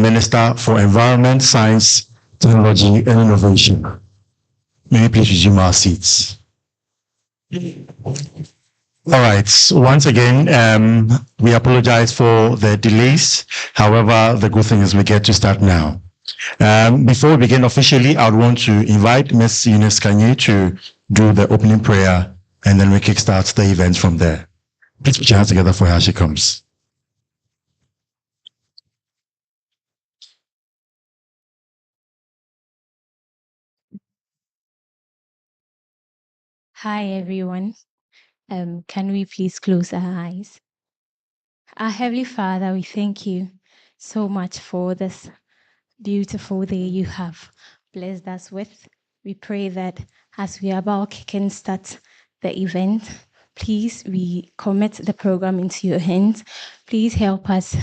Minister for Environment, Science, Technology and Innovation. May we please resume our seats. All right. So once again, we apologize for the delays. However, the good thing is we get to start now. Before we begin officially, I would want to invite Ms. Eunice Kanye to do the opening prayer, and then we kickstart the event from there. Please put your hands together for her as she comes. Hi, everyone. Can we please close our eyes? Our Heavenly Father, we thank you so much for this beautiful day you have blessed us with. We pray that as we are about to start the event, please, we commit the program into your hands. Please help us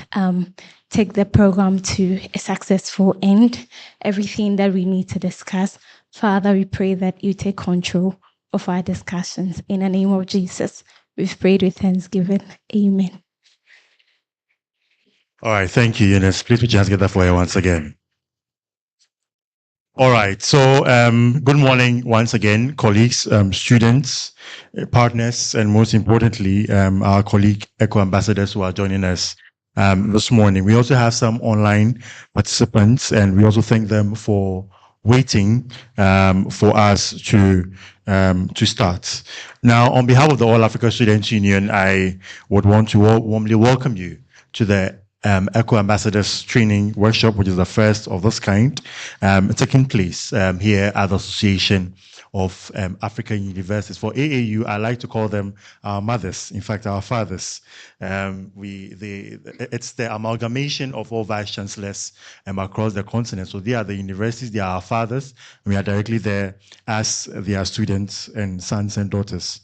take the program to a successful end. Everything that we need to discuss, Father, we pray that you take control of our discussions. In the name of Jesus, we've prayed with thanksgiving. Amen. All right. Thank you, Eunice. Please put your hands together for her once again. All right. So, good morning once again, colleagues, students, partners, and most importantly, our colleague ECHO ambassadors who are joining us this morning. We also have some online participants, and we also thank them for waiting for us to start. Now, on behalf of the All Africa Students Union, I would want to warmly welcome you to the ECHO Ambassadors Training Workshop, which is the first of this kind, taking place here at the Association of African Universities. For AAU, I like to call them our mothers, in fact, our fathers. It's the amalgamation of all vice chancellors across the continent. So they are the universities, they are our fathers, and we are directly there as their students and sons and daughters.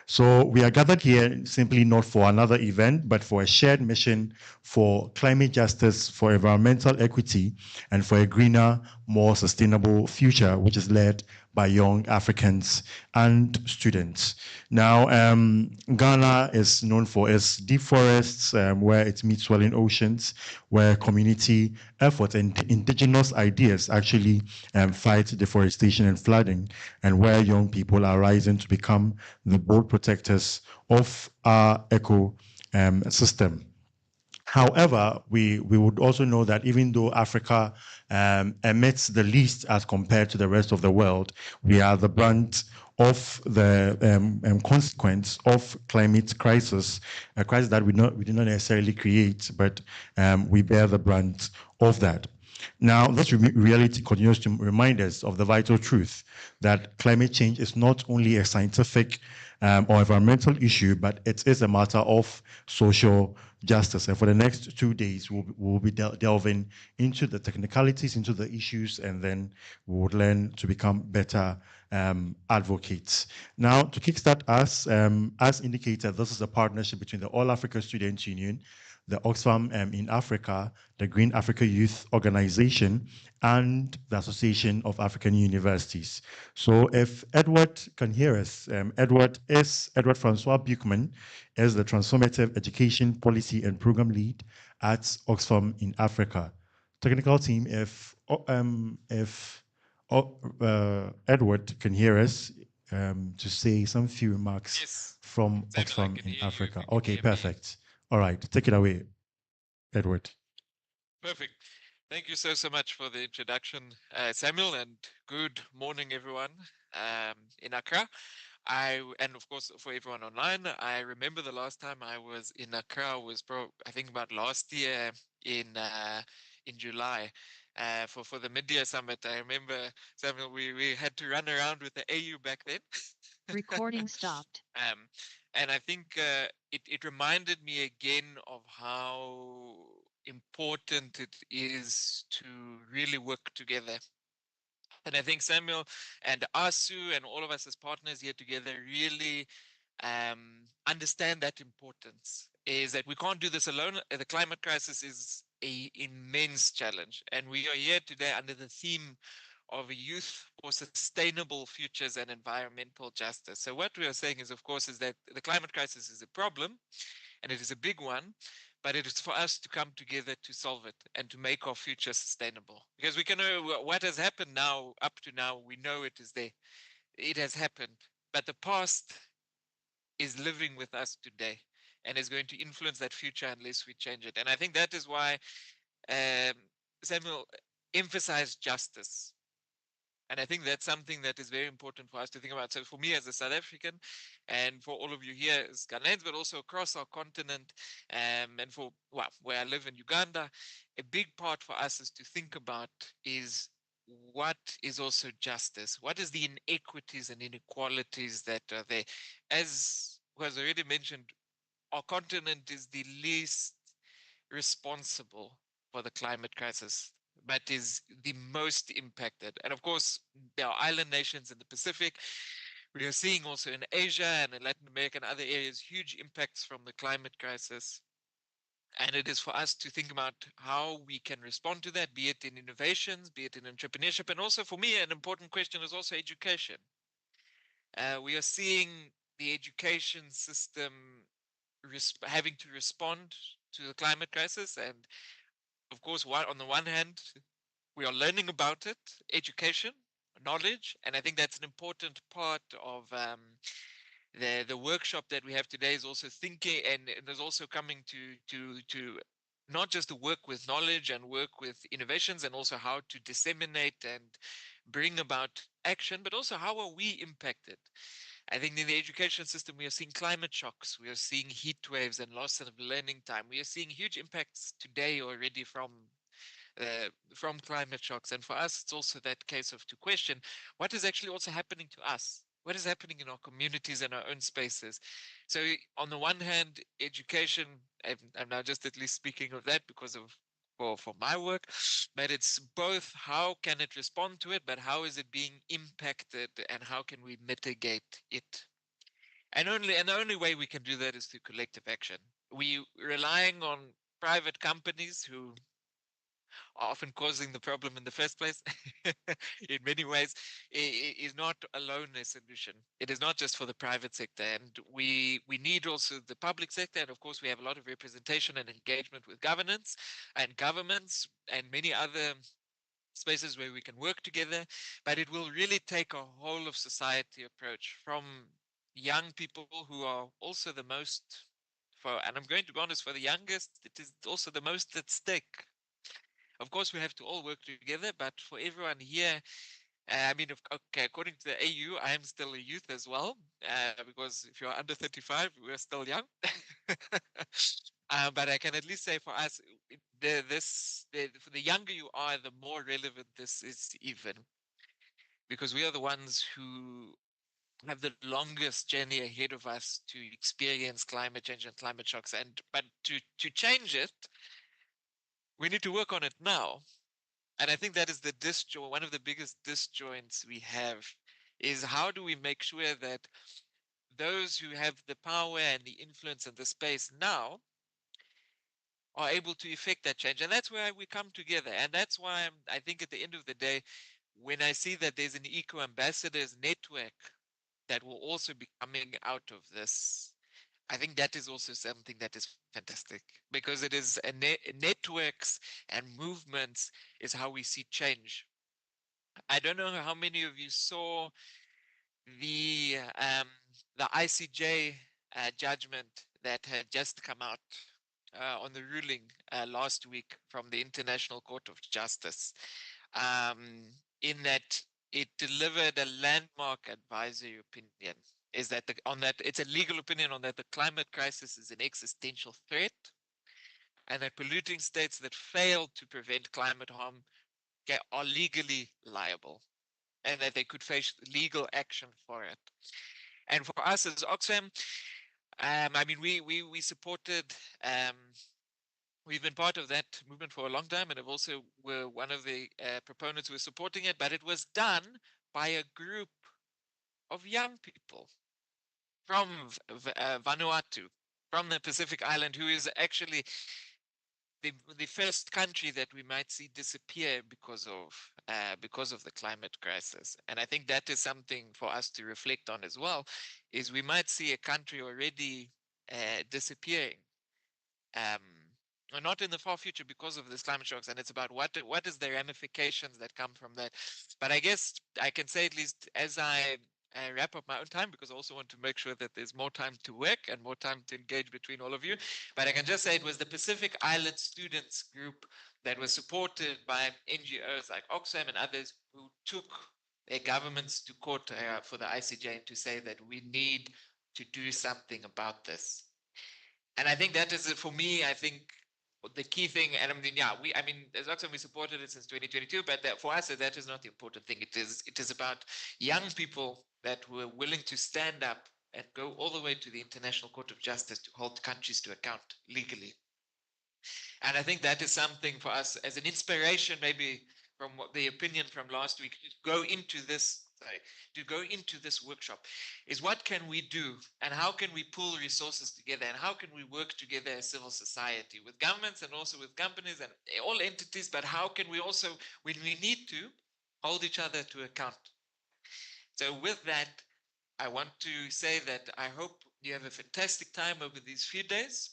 So we are gathered here simply not for another event, but for a shared mission for climate justice, for environmental equity, and for a greener, more sustainable future, which is led by young Africans and students. Now, Ghana is known for its deep forests, where it meets swelling oceans, where community efforts and indigenous ideas actually fight deforestation and flooding, and where young people are rising to become the bold protectors of our ecosystem. However, we would also know that even though Africa emits the least as compared to the rest of the world, we are the brunt of the consequence of climate crisis, a crisis that we did not necessarily create, but we bear the brunt of that. Now, this reality continues to remind us of the vital truth that climate change is not only a scientific or environmental issue, but it is a matter of social justice. And for the next 2 days, we'll be delving into the technicalities, into the issues, and then we would learn to become better advocates. Now, to kickstart us, as indicated, this is a partnership between the All Africa Students Union, the Oxfam in Africa, the Green Africa Youth Organization, and the Association of African Universities. So if Edward can hear us, Edward Francois Buchman is the Transformative Education Policy and Program Lead at Oxfam in Africa. Technical team, if Edward can hear us, to say some few remarks from Oxfam in Africa. Okay, perfect. All right, take it away, Edward. Perfect. Thank you so much for the introduction, Samuel, and good morning, everyone in Accra. And of course, for everyone online, I remember the last time I was in Accra was I think about last year in July. For the mid-year summit, I remember, Samuel, we had to run around with the AU back then. Recording stopped. And I think it reminded me again of how important it is to really work together. And I think Samuel and Asu and all of us as partners here together really understand that importance, is that we can't do this alone. The climate crisis is an immense challenge. And we are here today under the theme of a youth for sustainable futures and environmental justice. So what we are saying is, of course, is that the climate crisis is a problem, and it is a big one, but it is for us to come together to solve it and to make our future sustainable. Because we can know what has happened now, up to now, we know it is there. It has happened, but the past is living with us today and is going to influence that future unless we change it. And I think that is why um, Samuel emphasized justice. And I think that's something that is very important for us to think about. So for me as a South African, and for all of you here as Ghanaians, but also across our continent, and for where I live in Uganda, a big part for us is to think about is what is also justice? What is the inequities and inequalities that are there? As was already mentioned, our continent is the least responsible for the climate crisis, but is the most impacted. And of course, there are island nations in the Pacific. We are seeing also in Asia and in Latin America and other areas huge impacts from the climate crisis. And it is for us to think about how we can respond to that, be it in innovations, be it in entrepreneurship. And also for me, an important question is also education. We are seeing the education system having to respond to the climate crisis. And of course, on the one hand, we are learning about it, education, knowledge, and I think that's an important part of the workshop that we have today. Is also thinking, and is also coming to not just to work with knowledge and work with innovations, and also how to disseminate and bring about action, but also how are we impacted. I think in the education system, we are seeing climate shocks. We are seeing heat waves and loss of learning time. We are seeing huge impacts today already from climate shocks. And for us, it's also that case of to question what is actually also happening to us. What is happening in our communities and our own spaces? So on the one hand, education, I'm now just at least speaking of that because of for my work, but it's both how can it respond to it, but how is it being impacted and how can we mitigate it? And the only way we can do that is through collective action. We relying on private companies who are often causing the problem in the first place in many ways is not alone a solution. It is not just for the private sector, and we need also the public sector, and of course we have a lot of representation and engagement with governance and governments and many other spaces where we can work together, but it will really take a whole of society approach from young people who are also the most and I'm going to be honest, for the youngest, it is also the most at stake. Of course, we have to all work together, but for everyone here, I mean, okay, according to the AU, I am still a youth as well, because if you're under 35, we're still young. But I can at least say for us, for the younger you are, the more relevant this is even, because we are the ones who have the longest journey ahead of us to experience climate change and climate shocks. But to change it, we need to work on it now. And I think that is the disjoint, one of the biggest disjoints we have is how do we make sure that those who have the power and the influence and the space now are able to effect that change. And that's where we come together. And that's why I think at the end of the day, when I see that there's an eco ambassadors network that will also be coming out of this, I think that is also something that is fantastic because it is networks and movements is how we see change. I don't know how many of you saw the um, the ICJ judgment that had just come out on the ruling last week from the International Court of Justice, in that it delivered a landmark advisory opinion. Is that on that it's a legal opinion on that the climate crisis is an existential threat, and that polluting states that fail to prevent climate harm are legally liable, and that they could face legal action for it. And for us as Oxfam, I mean, we supported. We've been part of that movement for a long time, and have also were one of the proponents who were supporting it. But it was done by a group of young people from Vanuatu, from the Pacific Island, who is actually the first country that we might see disappear because of the climate crisis. And I think that is something for us to reflect on as well, is we might see a country already disappearing or not in the far future because of this climate shocks, and it's about what is the ramifications that come from that. But I guess I can say, at least as I wrap up my own time, because I also want to make sure that there's more time to work and more time to engage between all of you. But I can just say it was the Pacific Island Students Group that was supported by NGOs like Oxfam and others who took their governments to court for the ICJ to say that we need to do something about this. And I think that is, for me, I think the key thing. And I mean, yeah, I mean, as Oxfam, we supported it since 2022, but for us, that is not the important thing. It is about young people that were willing to stand up and go all the way to the International Court of Justice to hold countries to account legally. And I think that is something for us as an inspiration, maybe from what the opinion from last week, to go into this, workshop, is what can we do and how can we pull resources together and how can we work together as civil society with governments and also with companies and all entities, but how can we also, when we need to, hold each other to account. So with that, I want to say that I hope you have a fantastic time over these few days.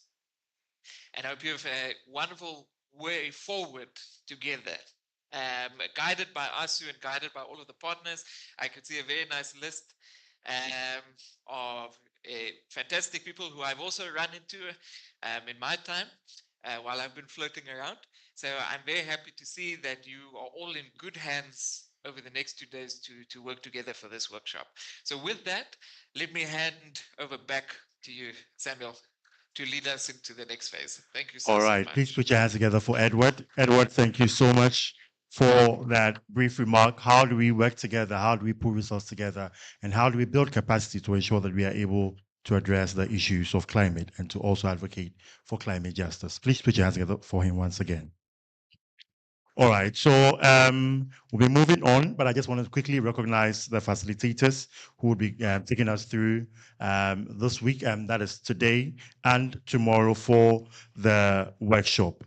And I hope you have a wonderful way forward together. Guided by ASU and guided by all of the partners. I could see a very nice list of fantastic people who I've also run into in my time while I've been floating around. So I'm very happy to see that you are all in good hands over the next 2 days to work together for this workshop. So with that, let me hand over back to you, Samuel, to lead us into the next phase. Thank you so All right, much. please put your hands together for Edward. Edward, thank you so much for that brief remark. How do we work together? How do we pull resources together? And how do we build capacity to ensure that we are able to address the issues of climate and to also advocate for climate justice? Please put your hands together for him once again. All right, so we'll be moving on, but I just wanted to quickly recognize the facilitators who will be taking us through this week, that is today and tomorrow for the workshop.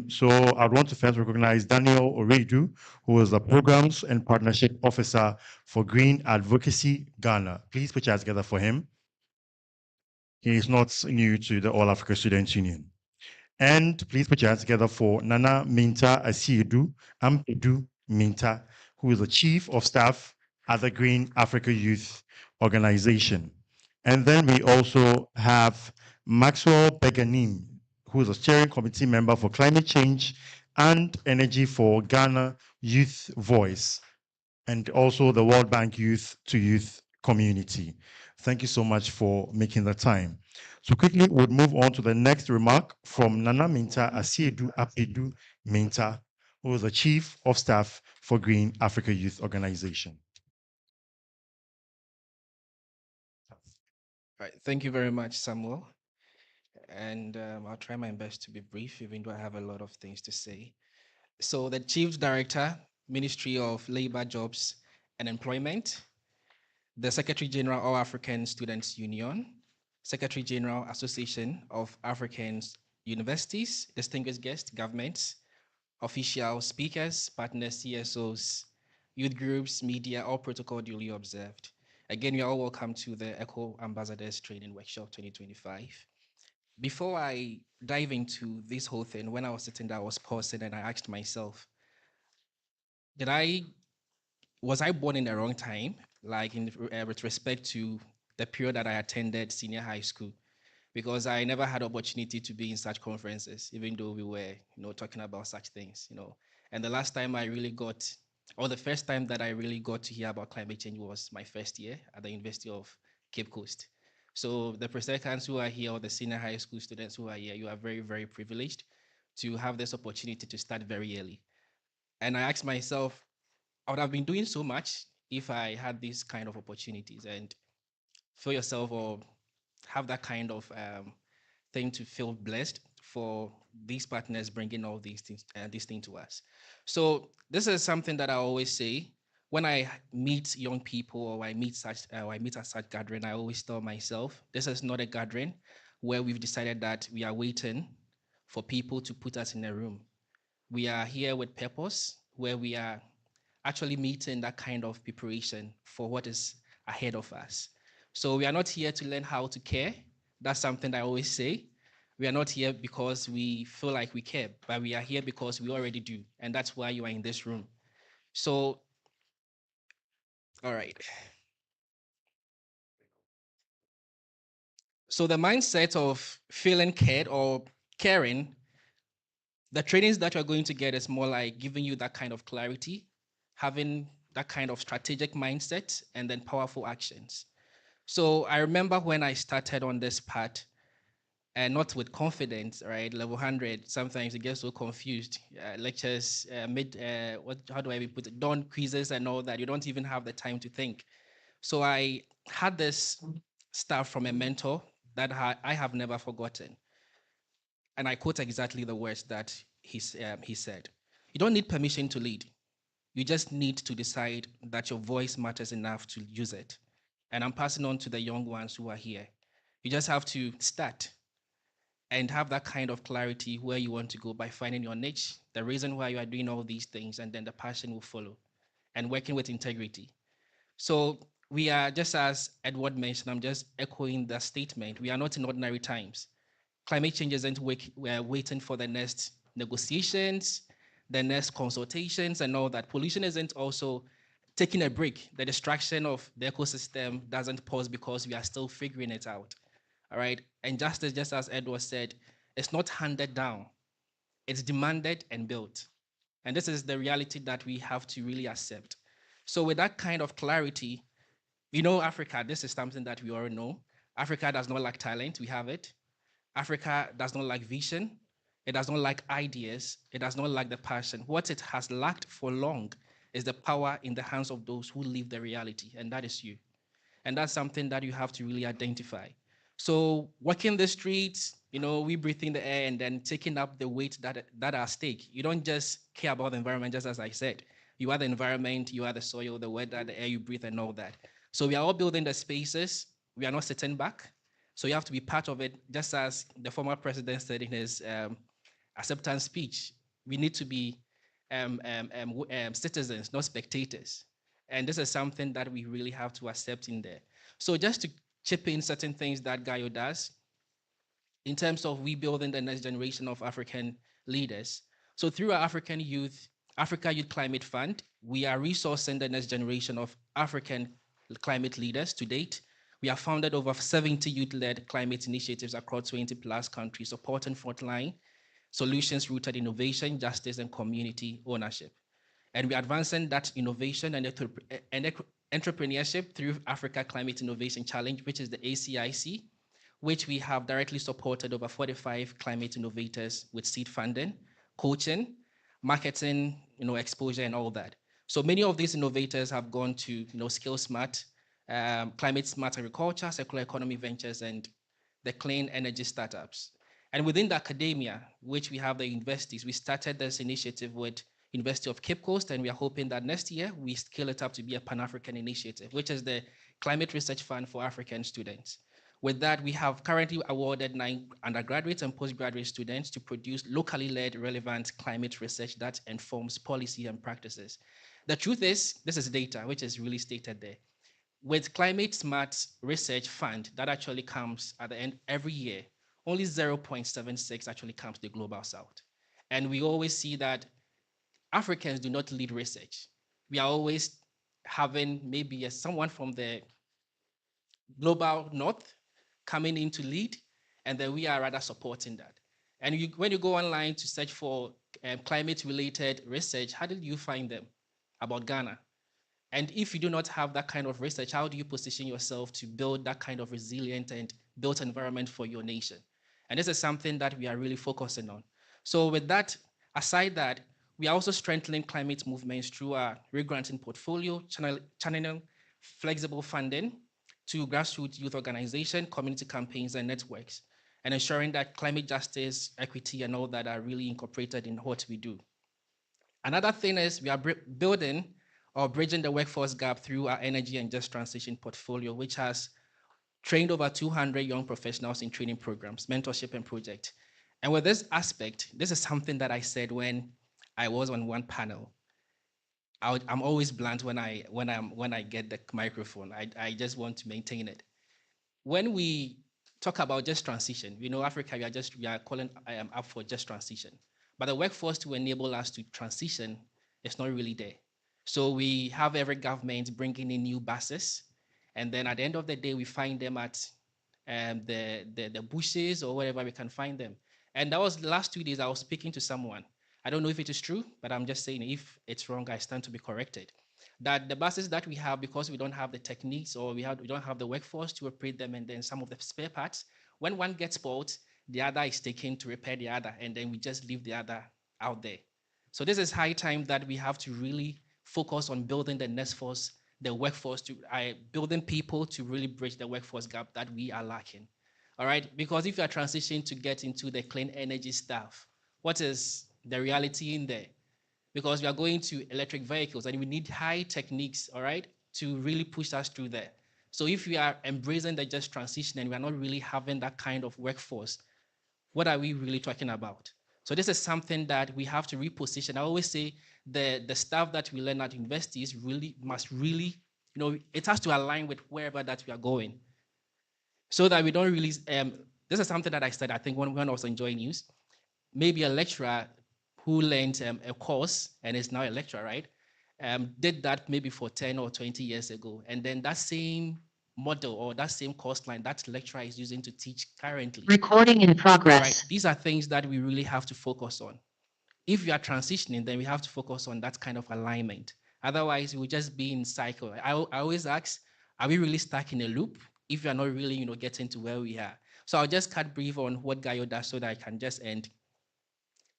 So I want to first recognize Daniel Oreidu, who is the Programs and Partnership Officer for Green Advocacy Ghana. Please put your hands together for him. He is not new to the All Africa Students Union. And please put your hands together for Nana Minta Asiedu Ampedu Minta, who is the Chief of Staff at the Green Africa Youth Organization. And then we also have Maxwell Beganim, who is a steering committee member for climate change and energy for Ghana Youth Voice, and also the World Bank Youth to Youth community. Thank you so much for making the time. So quickly, we'll move on to the next remark from Nana Minta Asiedu Apedu Minta, who is the Chief of Staff for Green Africa Youth Organization. Right. Thank you very much, Samuel. And I'll try my best to be brief, even though I have a lot of things to say. So the Chief Director, Ministry of Labor, Jobs and Employment, the Secretary General, All African Students Union, Secretary General, Association of African Universities, distinguished guests, governments, official speakers, partners, CSOs, youth groups, media, all protocol duly observed. Again, you're all welcome to the ECHO Ambassadors Training Workshop 2025. Before I dive into this whole thing, when I was sitting there, I was pausing and I asked myself, was I born in the wrong time? Like with respect to the period that I attended senior high school, because I never had opportunity to be in such conferences, even though we were, talking about such things, And the last time I really got, or the first time that I really got to hear about climate change was my first year at the University of Cape Coast. So the Presecans who are here, or the senior high school students who are here, you are very, very privileged to have this opportunity to start very early. And I asked myself, I would have been doing so much if I had these kind of opportunities, and feel yourself or have that kind of thing to feel blessed for these partners bringing all these things to us. So this is something that I always say when I meet young people or I meet at such gathering. I always tell myself, this is not a gathering where we've decided that we are waiting for people to put us in a room. We are here with purpose, where we are actually meeting that kind of preparation for what is ahead of us. So we are not here to learn how to care. That's something I always say. We are not here because we feel like we care, but we are here because we already do. And that's why you are in this room. So, all right. So the mindset of feeling cared or caring, the trainings that you're going to get is more like giving you that kind of clarity, having that kind of strategic mindset, and then powerful actions. So I remember when I started on this path, and not with confidence, right? Level 100, sometimes you get so confused. Lectures, how do I even put it? Dawn quizzes and all that. You don't even have the time to think. So I had this stuff from a mentor that I have never forgotten. And I quote exactly the words that he said. You don't need permission to lead. You just need to decide that your voice matters enough to use it. And I'm passing on to the young ones who are here. You just have to start and have that kind of clarity where you want to go by finding your niche, the reason why you are doing all these things, and then the passion will follow and working with integrity. So we are, just as Edward mentioned, I'm just echoing the statement. We are not in ordinary times. Climate change isn't we're waiting for the next negotiations, the next consultations, and all that. Pollution isn't also taking a break. The destruction of the ecosystem doesn't pause because we are still figuring it out. All right. And justice, just as Edward said, it's not handed down, it's demanded and built. And this is the reality that we have to really accept. So, with that kind of clarity, Africa, this is something that we all know. Africa does not lack talent, we have it. Africa does not lack vision, it does not lack ideas, it does not lack the passion. What it has lacked for long is the power in the hands of those who live the reality, and that is you. And that's something that you have to really identify. So walking the streets, we breathe in the air and then taking up the weight that are at stake. You don't just care about the environment, just as I said. You are the environment, you are the soil, the weather, the air you breathe, and all that. So we are all building the spaces. We are not sitting back. So you have to be part of it, just as the former president said in his acceptance speech. We need to be citizens, not spectators. And this is something that we really have to accept in there. So just to chip in certain things that Gaio does in terms of rebuilding the next generation of African leaders. So through our Africa Youth Climate Fund, we are resourcing the next generation of African climate leaders to date. We have founded over 70 youth-led climate initiatives across 20 plus countries, supporting frontline solutions rooted in innovation, justice, and community ownership. And we're advancing that innovation and entrepreneurship through Africa Climate Innovation Challenge, which is the ACIC, which we have directly supported over 45 climate innovators with seed funding, coaching, marketing, exposure, and all that. So many of these innovators have gone to, skill smart, climate smart agriculture, circular economy ventures, and the clean energy startups. And within the academia, which we have the universities, we started this initiative with University of Cape Coast, and we are hoping that next year we scale it up to be a Pan-African initiative, which is the Climate Research Fund for African students. With that, we have currently awarded 9 undergraduate and postgraduate students to produce locally led relevant climate research that informs policy and practices. The truth is, this is data, which is really stated there. With Climate Smart Research Fund, that actually comes at the end every year, only 0.76 actually comes to the Global South. And we always see that Africans do not lead research. We are always having maybe someone from the Global North coming in to lead, and then we are rather supporting that. And when you go online to search for climate-related research, how did you find them about Ghana? And if you do not have that kind of research, how do you position yourself to build that kind of resilient and built environment for your nation? And this is something that we are really focusing on. So with that, aside that, we are also strengthening climate movements through our regranting portfolio, channeling flexible funding to grassroots youth organization, community campaigns, and networks, and ensuring that climate justice, equity, and all that are really incorporated in what we do. Another thing is we are building or bridging the workforce gap through our energy and just transition portfolio, which has trained over 200 young professionals in training programs, mentorship, and project. And with this aspect, this is something that I said when I was on one panel. I'm always blunt when I get the microphone. I just want to maintain it. When we talk about just transition. We know Africa, we are calling up for just transition. But the workforce to enable us to transition is not really there. So we have every government bringing in new buses, and then at the end of the day, we find them at the bushes or wherever we can find them. And that was the last 2 days I was speaking to someone. I don't know if it is true, but I'm just saying if it's wrong, I stand to be corrected. That the buses that we have, because we don't have the techniques or we don't have the workforce to operate them, and then some of the spare parts, when one gets spoiled, the other is taken to repair the other, and then we just leave the other out there. So this is high time that we have to really focus on building the next force, the workforce, to building people to really bridge the workforce gap that we are lacking. All right, because if you are transitioning to get into the clean energy stuff, what is the reality in there? Because we are going to electric vehicles and we need high techniques, all right, to really push us through there. So if we are embracing the just transition and we are not really having that kind of workforce, what are we really talking about? So this is something that we have to reposition. I always say the stuff that we learn at universities really must really, it has to align with wherever that we are going, so that we don't really. This is something that I said. I think when I was enjoying news, maybe a lecturer who learned a course and is now a lecturer, right? Did that maybe for 10 or 20 years ago. And then that same model or that same course line that lecturer is using to teach currently. Recording in All right. progress. These are things that we really have to focus on. If we are transitioning, then we have to focus on that kind of alignment. Otherwise, we'll just be in cycle. I always ask, are we really stuck in a loop if we are not really, getting to where we are? So I'll just cut brief on what Gaio does so that I can just end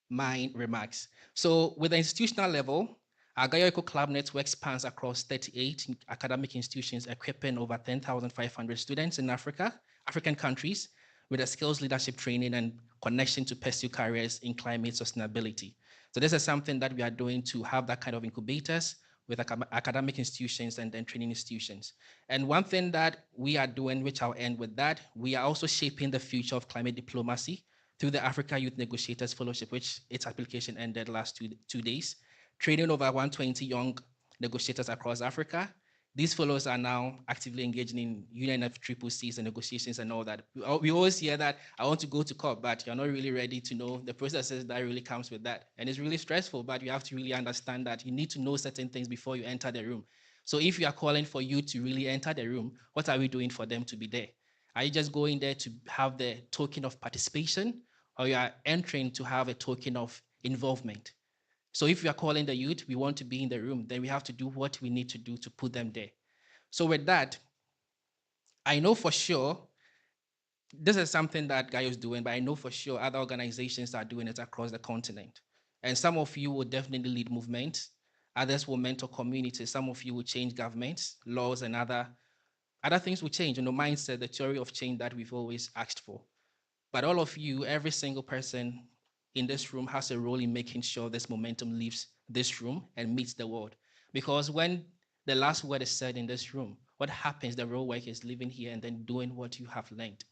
my remarks. So with the institutional level, our Gaio Eco Club network spans across 38 academic institutions, equipping over 10,500 students in African countries, with the skills, leadership training, and connection to pursue careers in climate sustainability. So this is something that we are doing to have that kind of incubators with academic institutions and then training institutions. And one thing that we are doing, which I'll end with that, we are also shaping the future of climate diplomacy through the Africa Youth Negotiators Fellowship, which its application ended last two days, training over 120 young negotiators across Africa. These fellows are now actively engaging in UNFCCC's and negotiations and all that. We always hear that I want to go to COP, but you're not really ready to know the processes that really comes with that. And it's really stressful, but you have to really understand that you need to know certain things before you enter the room. So if you are calling for you to really enter the room, what are we doing for them to be there? Are you just going there to have the token of participation, or you are entering to have a token of involvement? So if we are calling the youth, we want to be in the room, then we have to do what we need to do to put them there. So with that, I know for sure this is something that Gaio is doing, but I know for sure other organizations are doing it across the continent. And some of you will definitely lead movements. Others will mentor communities. Some of you will change governments, laws, and other things will change. Mindset, the theory of change that we've always asked for. But all of you, every single person in this room has a role in making sure this momentum leaves this room and meets the world. Because when the last word is said in this room, what happens? The real work is living here and then doing what you have learned.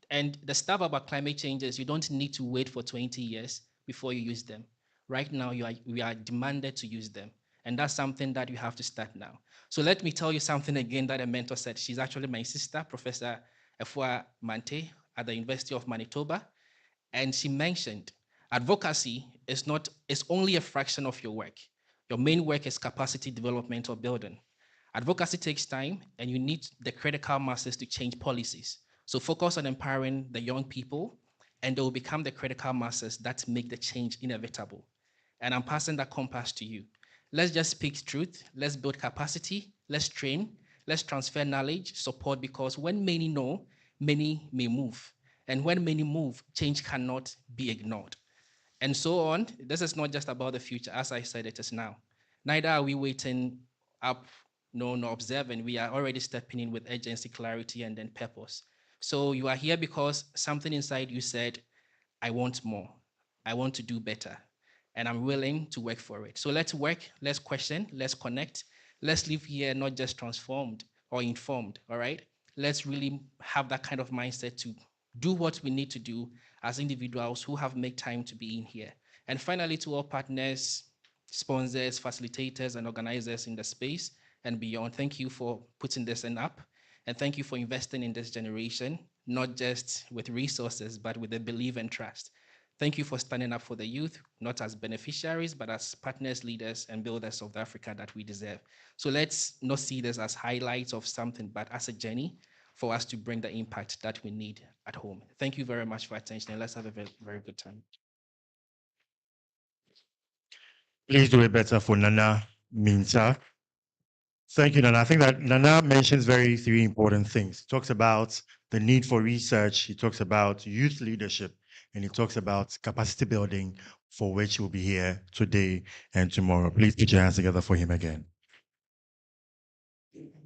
And the stuff about climate change is you don't need to wait for 20 years before you use them. Right now, we are demanded to use them. And that's something that you have to start now. So let me tell you something again that a mentor said. She's actually my sister, Professor Efua Mante at the University of Manitoba. And she mentioned advocacy is only a fraction of your work. Your main work is capacity development or building. Advocacy takes time, and you need the critical masses to change policies. So focus on empowering the young people, and they will become the critical masses that make the change inevitable. And I'm passing that compass to you. Let's just speak truth. Let's build capacity. Let's train. Let's transfer knowledge, support, because when many know, many may move. And when many move, change cannot be ignored. And so on. This is not just about the future, as I said, it is now. Neither are we waiting up, no, nor observing. We are already stepping in with urgency, clarity, and then purpose. So you are here because something inside you said, I want more. I want to do better. And I'm willing to work for it. So let's work, let's question, let's connect. Let's live here not just transformed or informed, all right? Let's really have that kind of mindset to do what we need to do as individuals who have made time to be in here. And finally, to all partners, sponsors, facilitators, and organizers in the space and beyond, thank you for putting this up. And thank you for investing in this generation. not just with resources, but with the belief and trust. Thank you for standing up for the youth, not as beneficiaries, but as partners, leaders, and builders of the Africa that we deserve. So let's not see this as highlights of something, but as a journey for us to bring the impact that we need at home. Thank you very much for attention, and let's have a very, very good time. Please do it better for Nana Minta. Thank you, Nana. I think that Nana mentions three important things. He talks about the need for research, he talks about youth leadership, and he talks about capacity building, for which we'll be here today and tomorrow. Please put your hands together for him again.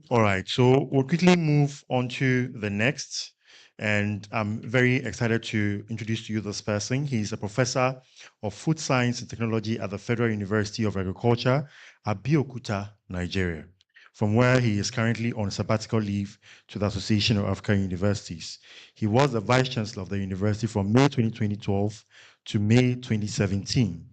All right, so we'll quickly move on to the next. And I'm very excited to introduce to you this person. He's a professor of food science and technology at the Federal University of Agriculture, Abeokuta, Nigeria, from where he is currently on sabbatical leave to the Association of African Universities. He was the vice chancellor of the university from May 2012 to May 2017.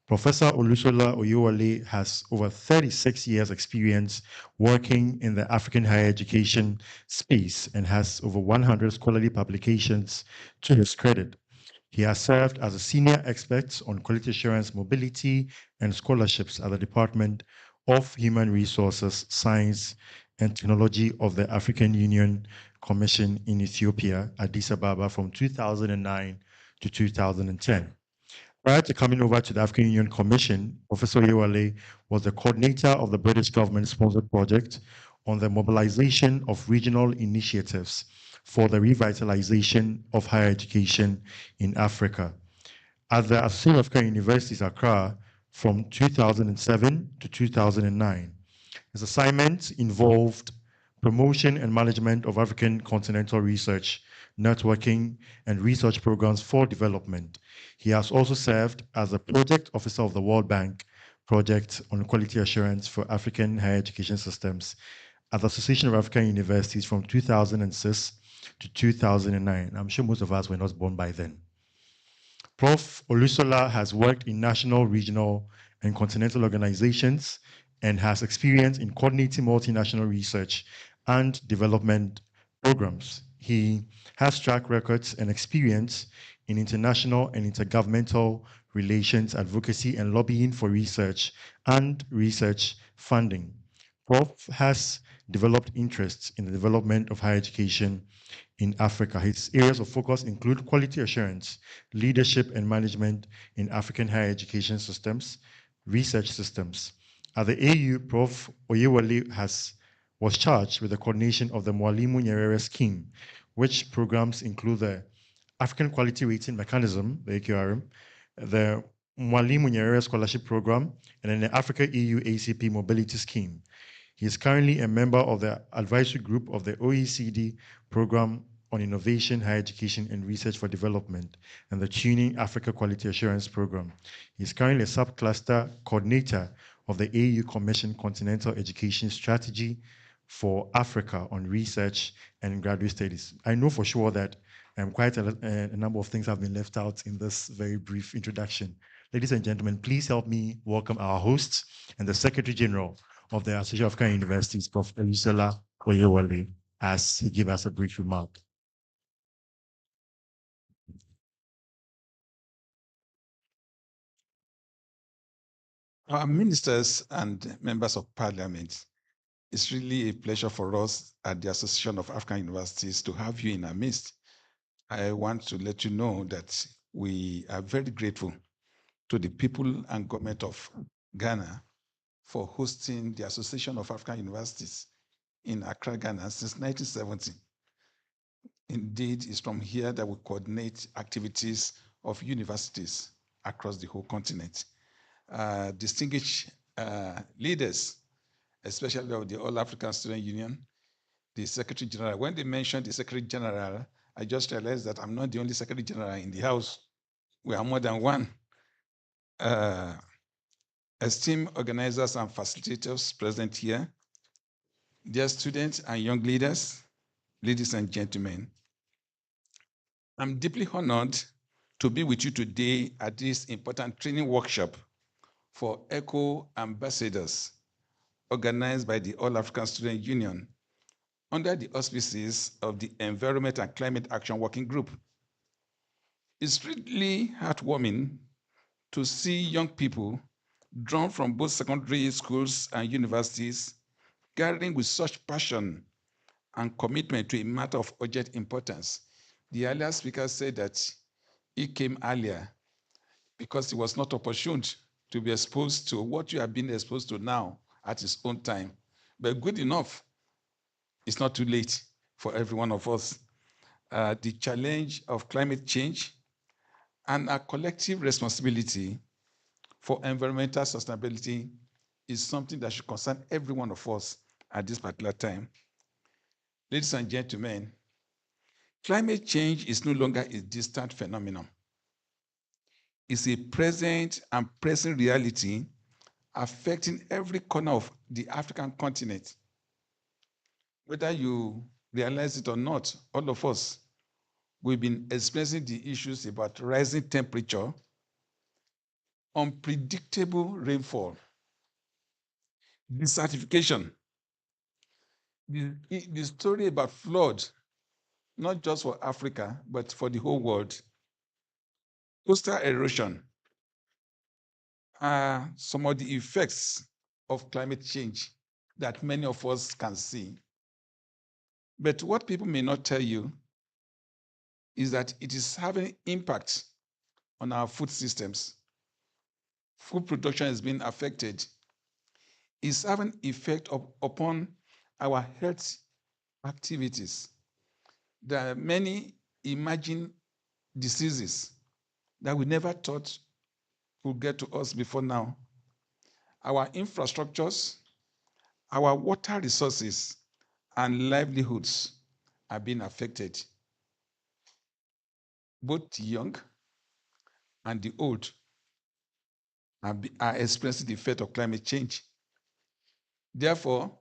Professor Olusola Oyewale has over 36 years experience working in the African higher education space and has over 100 scholarly publications to his credit. He has served as a senior expert on quality assurance, mobility, and scholarships at the Department of Human Resources, Science, and Technology of the African Union Commission in Ethiopia, Addis Ababa, from 2009 to 2010. Prior to coming over to the African Union Commission, Professor Oyewale was the coordinator of the British government-sponsored project on the mobilization of regional initiatives for the revitalization of higher education in Africa. At the Association of African Universities, Accra, from 2007 to 2009. His assignments involved promotion and management of African continental research, networking, and research programs for development. He has also served as a project officer of the World Bank project on quality assurance for African higher education systems at the Association of African Universities from 2006 to 2009. I'm sure most of us were not born by then. Prof. Olusola has worked in national, regional, and continental organizations and has experience in coordinating multinational research and development programs. He has track records and experience in international and intergovernmental relations, advocacy, and lobbying for research and research funding. Prof has developed interests in the development of higher education in Africa. His areas of focus include quality assurance, leadership and management in African higher education systems, research systems. At the AU, Prof. Oyewale was charged with the coordination of the Mwalimu Nyerere scheme, which programs include the African Quality Rating Mechanism, the AQRM, the Mwalimu Nyerere Scholarship Program, and then the Africa EU ACP Mobility Scheme. He is currently a member of the advisory group of the OECD Program on Innovation, Higher Education, and Research for Development, and the Tuning Africa Quality Assurance Program. He is currently a subcluster coordinator of the AU Commission Continental Education Strategy for Africa on research and graduate studies. I know for sure that quite a number of things have been left out in this very brief introduction. Ladies and gentlemen, please help me welcome our hosts and the Secretary General of the Association of African Universities, Prof. Olusola Oyewale, as he gives us a brief remark. Our ministers and members of parliament, it's really a pleasure for us at the Association of African Universities to have you in our midst. I want to let you know that we are very grateful to the people and government of Ghana for hosting the Association of African Universities in Accra, Ghana since 1970. Indeed, it's from here that we coordinate activities of universities across the whole continent. Distinguished leaders, especially of the All African Student Union, the Secretary General. When they mentioned the Secretary General, I just realized that I'm not the only Secretary General in the House. We are more than one. Esteemed organizers and facilitators present here, dear students and young leaders, ladies and gentlemen, I'm deeply honored to be with you today at this important training workshop for ECHO ambassadors organized by the All African Student Union under the auspices of the Environment and Climate Action Working Group. It's really heartwarming to see young people drawn from both secondary schools and universities gathering with such passion and commitment to a matter of urgent importance. The earlier speaker said that he came earlier because he was not opportune to be exposed to what you have been exposed to now at his own time. But good enough, it's not too late for every one of us. The challenge of climate change and our collective responsibility for environmental sustainability is something that should concern every one of us at this particular time. Ladies and gentlemen, climate change is no longer a distant phenomenon. It's a present and present reality affecting every corner of the African continent. Whether you realize it or not, all of us, we've been experiencing the issues about rising temperature, unpredictable rainfall, desertification, the story about flood, not just for Africa, but for the whole world, coastal erosion, are some of the effects of climate change that many of us can see. But what people may not tell you is that it is having impact on our food systems. Food production is being affected. It's having effect upon our health activities. There are many emerging diseases that we never thought would get to us before now. Our infrastructures, our water resources, and livelihoods are being affected. Both the young and the old are experiencing the effect of climate change. Therefore,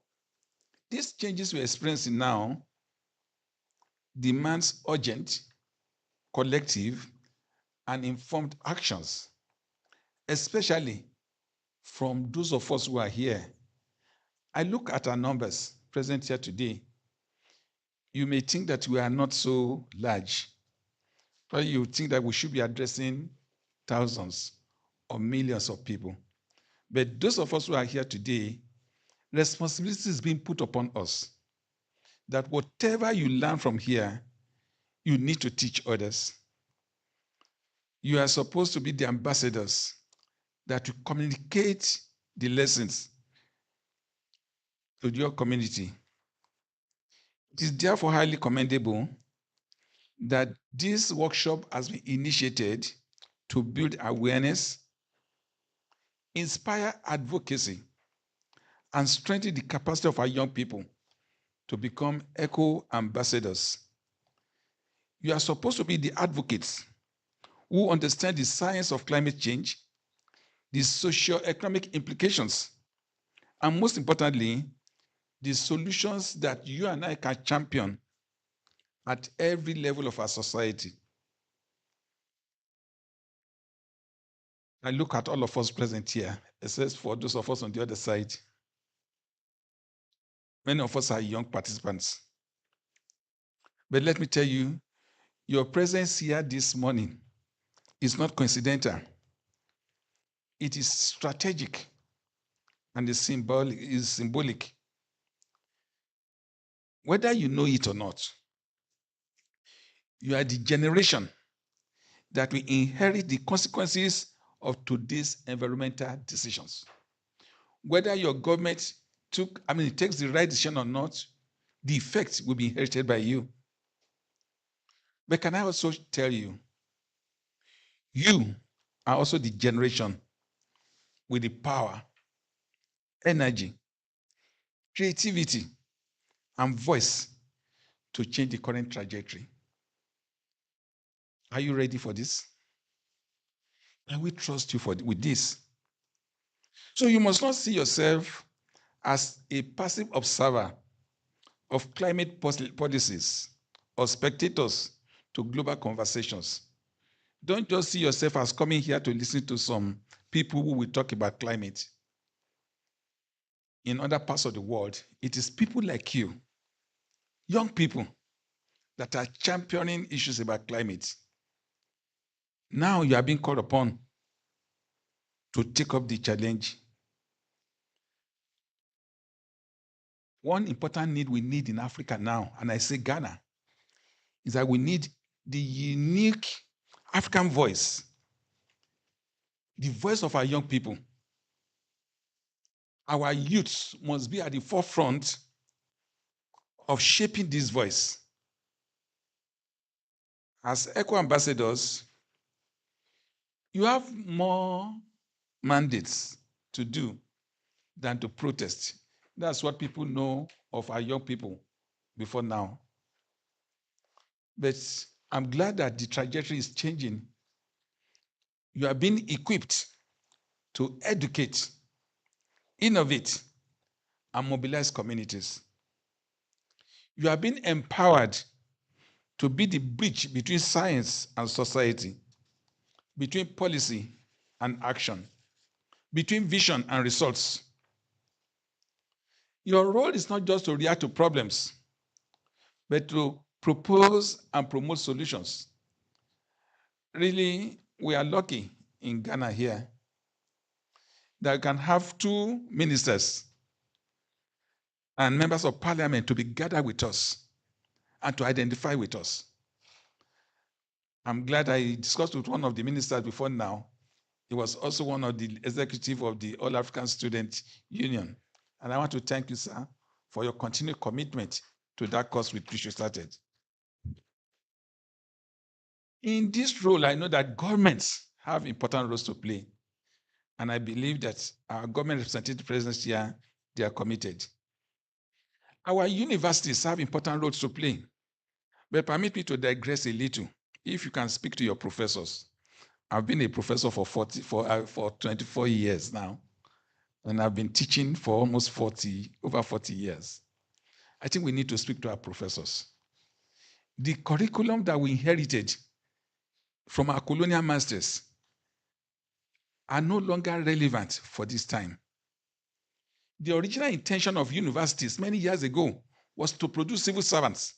these changes we're experiencing now demands urgent, collective, and informed actions, especially from those of us who are here. I look at our numbers present here today. You may think that we are not so large, but you think that we should be addressing thousands or millions of people. But those of us who are here today, responsibility is being put upon us that whatever you learn from here, you need to teach others. You are supposed to be the ambassadors that will communicate the lessons to your community. It is therefore highly commendable that this workshop has been initiated to build awareness, inspire advocacy, and strengthen the capacity of our young people to become eco-ambassadors. You are supposed to be the advocates who understand the science of climate change, the socio-economic implications, and most importantly, the solutions that you and I can champion at every level of our society. I look at all of us present here, except for those of us on the other side. Many of us are young participants. But let me tell you, your presence here this morning is not coincidental. It is strategic and is symbolic. Whether you know it or not, you are the generation that will inherit the consequences of today's environmental decisions. Whether your government takes the right decision or not, the effect will be inherited by you. But can I also tell you, you are also the generation with the power, energy, creativity, and voice to change the current trajectory. Are you ready for this? Can we trust you with this? So you must not see yourself as a passive observer of climate policies or spectators to global conversations. Don't just see yourself as coming here to listen to some people who will talk about climate. In other parts of the world, it is people like you young people that are championing issues about climate. Now you are being called upon to take up the challenge. One important need we need in Africa now, and I say Ghana, is that we need the unique African voice, the voice of our young people. Our youths must be at the forefront of shaping this voice. As ECHO ambassadors, you have more mandates to do than to protest. That's what people know of our young people before now. But I'm glad that the trajectory is changing. You are being equipped to educate, innovate, and mobilize communities. You are being empowered to be the bridge between science and society, between policy and action, between vision and results. Your role is not just to react to problems, but to propose and promote solutions. Really, we are lucky in Ghana here that we can have 2 ministers and members of parliament to be gathered with us and to identify with us. I'm glad I discussed with one of the ministers before now. He was also one of the executive of the All African Student Union. And I want to thank you, sir, for your continued commitment to that cause with which you started. In this role, I know that governments have important roles to play. And I believe that our government representative presence here, they are committed. Our universities have important roles to play. But permit me to digress a little. If you can speak to your professors. I've been a professor for 24 years now, and I've been teaching for almost over 40 years. I think we need to speak to our professors. The curriculum that we inherited from our colonial masters are no longer relevant for this time. The original intention of universities many years ago was to produce civil servants.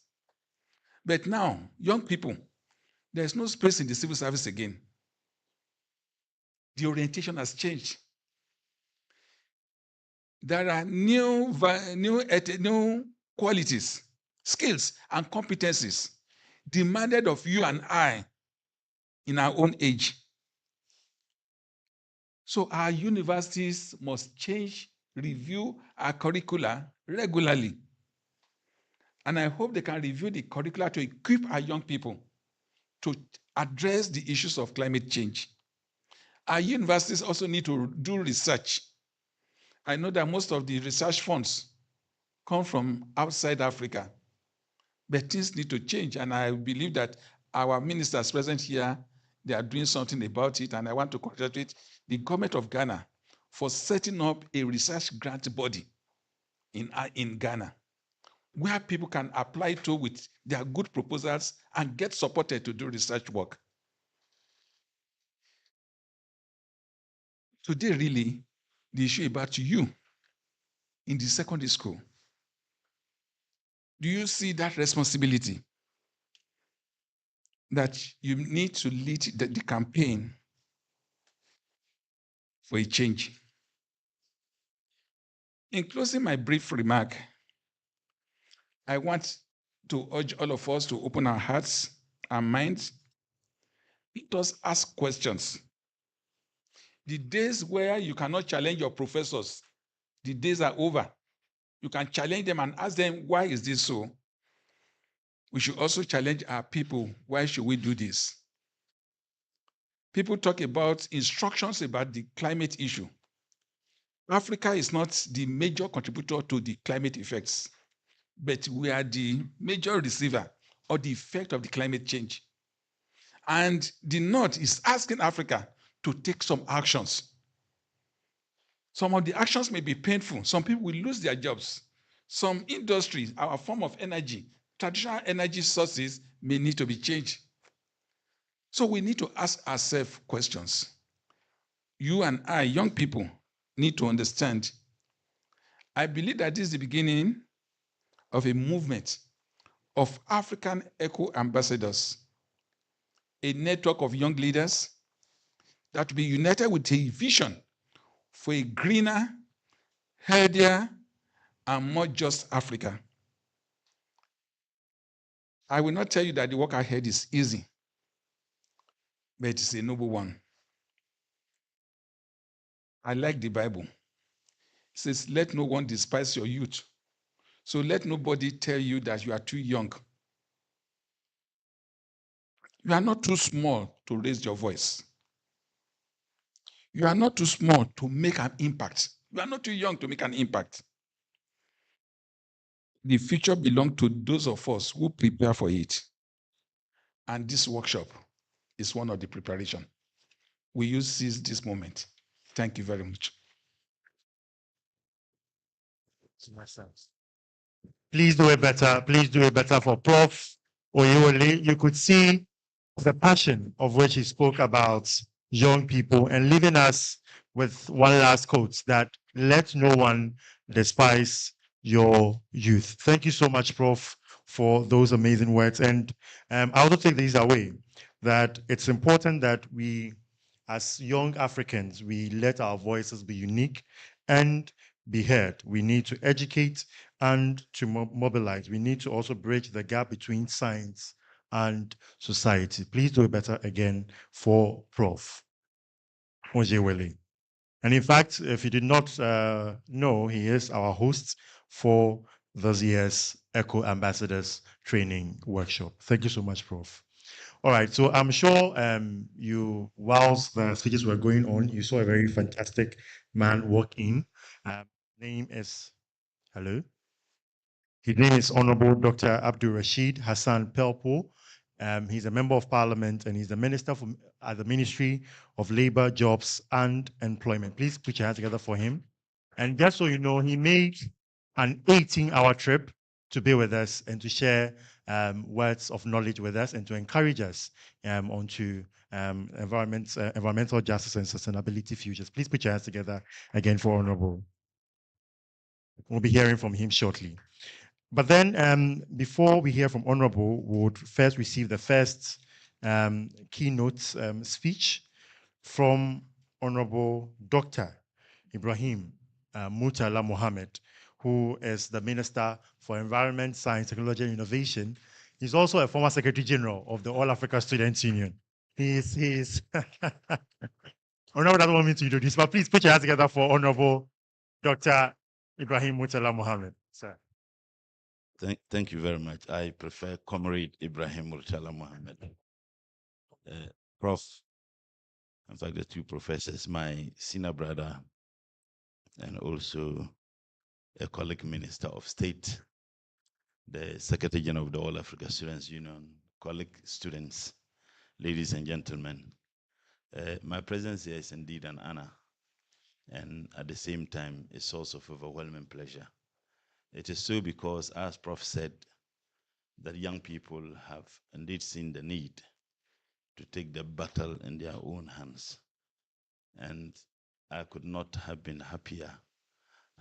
But now, young people, there's no space in the civil service again. The orientation has changed. There are new qualities, skills, and competencies demanded of you and I in our own age. So our universities must change, review our curricula regularly. And I hope they can review the curricula to equip our young people to address the issues of climate change. Our universities also need to do research. I know that most of the research funds come from outside Africa, but things need to change. And I believe that our ministers present here, they are doing something about it. And I want to congratulate the government of Ghana for setting up a research grant body in Ghana, where people can apply to with their good proposals and get supported to do research work. Today, really, the issue about you in the secondary school. Do you see that responsibility that you need to lead the campaign for a change? In closing my brief remark, I want to urge all of us to open our hearts and minds. Let us ask questions. The days where you cannot challenge your professors, the days are over. You can challenge them and ask them, why is this so? We should also challenge our people, why should we do this? People talk about instructions about the climate issue. Africa is not the major contributor to the climate effects, but we are the major receiver of the effect of the climate change. And the North is asking Africa to take some actions. Some of the actions may be painful. Some people will lose their jobs. Some industries, our form of energy, traditional energy sources may need to be changed. So we need to ask ourselves questions. You and I, young people, need to understand. I believe that this is the beginning of a movement of African Eco Ambassadors, a network of young leaders that will be united with a vision for a greener, healthier, and more just Africa. I will not tell you that the work ahead is easy, but it's a noble one. I like the Bible. It says, let no one despise your youth. So let nobody tell you that you are too young. You are not too small to raise your voice. You are not too small to make an impact. You are not too young to make an impact. The future belongs to those of us who prepare for it. And this workshop is one of the preparation. We use seize this moment. Thank you very much. Please do it better. Please do it better for Prof. Oyewole. You could see the passion of which he spoke about young people and leaving us with one last quote that let no one despise your youth. Thank you so much, Prof, for those amazing words. And I also take these away that it's important that we, as young Africans, we let our voices be unique and be heard. We need to educate and to mobilize. We need to also bridge the gap between science and society. Please do it better again for Prof. Oyewole. And in fact, if you did not know, he is our host for this year's Eco Ambassadors Training Workshop. Thank you so much, Prof. All right, so I'm sure whilst the speeches were going on, you saw a very fantastic man walk in. Name is, hello? His name is Honorable Dr. Abdul Rashid Hassan Pelpo. He's a member of parliament and he's the minister at the Ministry of Labor, Jobs and Employment. Please put your hands together for him. And just so you know, he made an 18-hour trip to be with us and to share words of knowledge with us and to encourage us onto environmental justice and sustainability futures. Please put your hands together again for Honorable. We'll be hearing from him shortly. But then before we hear from Honorable, we would first receive the first keynote speech from Honorable Dr. Ibrahim Murtala Mohammed, who is the Minister for Environment, Science, Technology and Innovation. He's also a former Secretary General of the All Africa Students Union. He's Honorable doesn't want me to introduce, but please put your hands together for Honorable Dr. Ibrahim Murtala Mohammed, sir. Thank you very much. I prefer Comrade Ibrahim Murtala Mohammed. Prof, in fact, the two professors, my senior brother and also a colleague minister of state, the Secretary General of the All Africa Students Union, colleague students, ladies and gentlemen. My presence here is indeed an honor and at the same time a source of overwhelming pleasure. It is so because, as Prof said, that young people have indeed seen the need to take the battle in their own hands. And I could not have been happier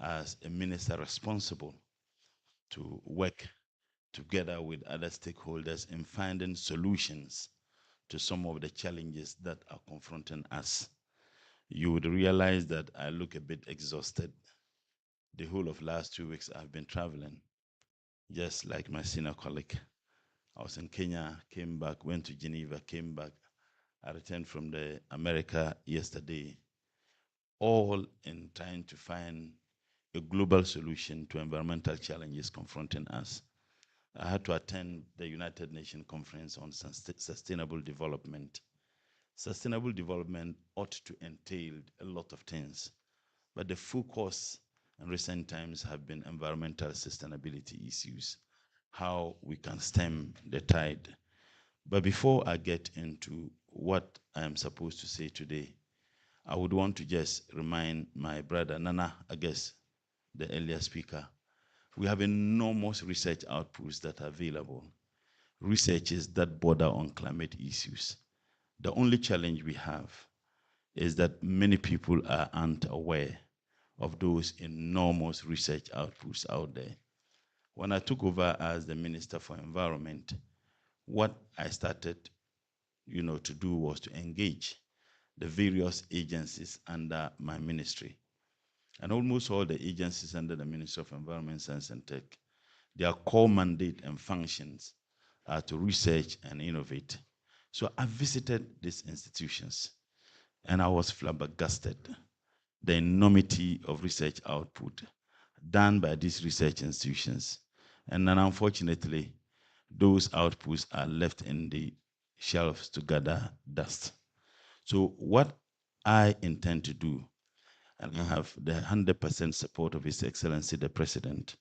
as a minister responsible to work together with other stakeholders in finding solutions to some of the challenges that are confronting us. You would realize that I look a bit exhausted. The whole of last 2 weeks I've been traveling, just like my senior colleague. I was in Kenya, came back, went to Geneva, came back. I returned from America yesterday, all in trying to find a global solution to environmental challenges confronting us. I had to attend the United Nations Conference on Sustainable Development. Sustainable development ought to entail a lot of things, but the focus in recent times have been environmental sustainability issues, how we can stem the tide. But before I get into what I am supposed to say today, I would want to just remind my brother Nana, I guess, the earlier speaker, we have enormous research outputs that are available, researches that border on climate issues. The only challenge we have is that many people aren't aware of those enormous research outputs out there. when I took over as the Minister for Environment, what I started, to do was to engage the various agencies under my ministry. And almost all the agencies under the Ministry of Environment, Science and Tech, their core mandate and functions are to research and innovate. So I visited these institutions and I was flabbergasted the enormity of research output done by these research institutions. And then unfortunately, those outputs are left in the shelves to gather dust. So what I intend to do, and I have the 100% support of His Excellency the President,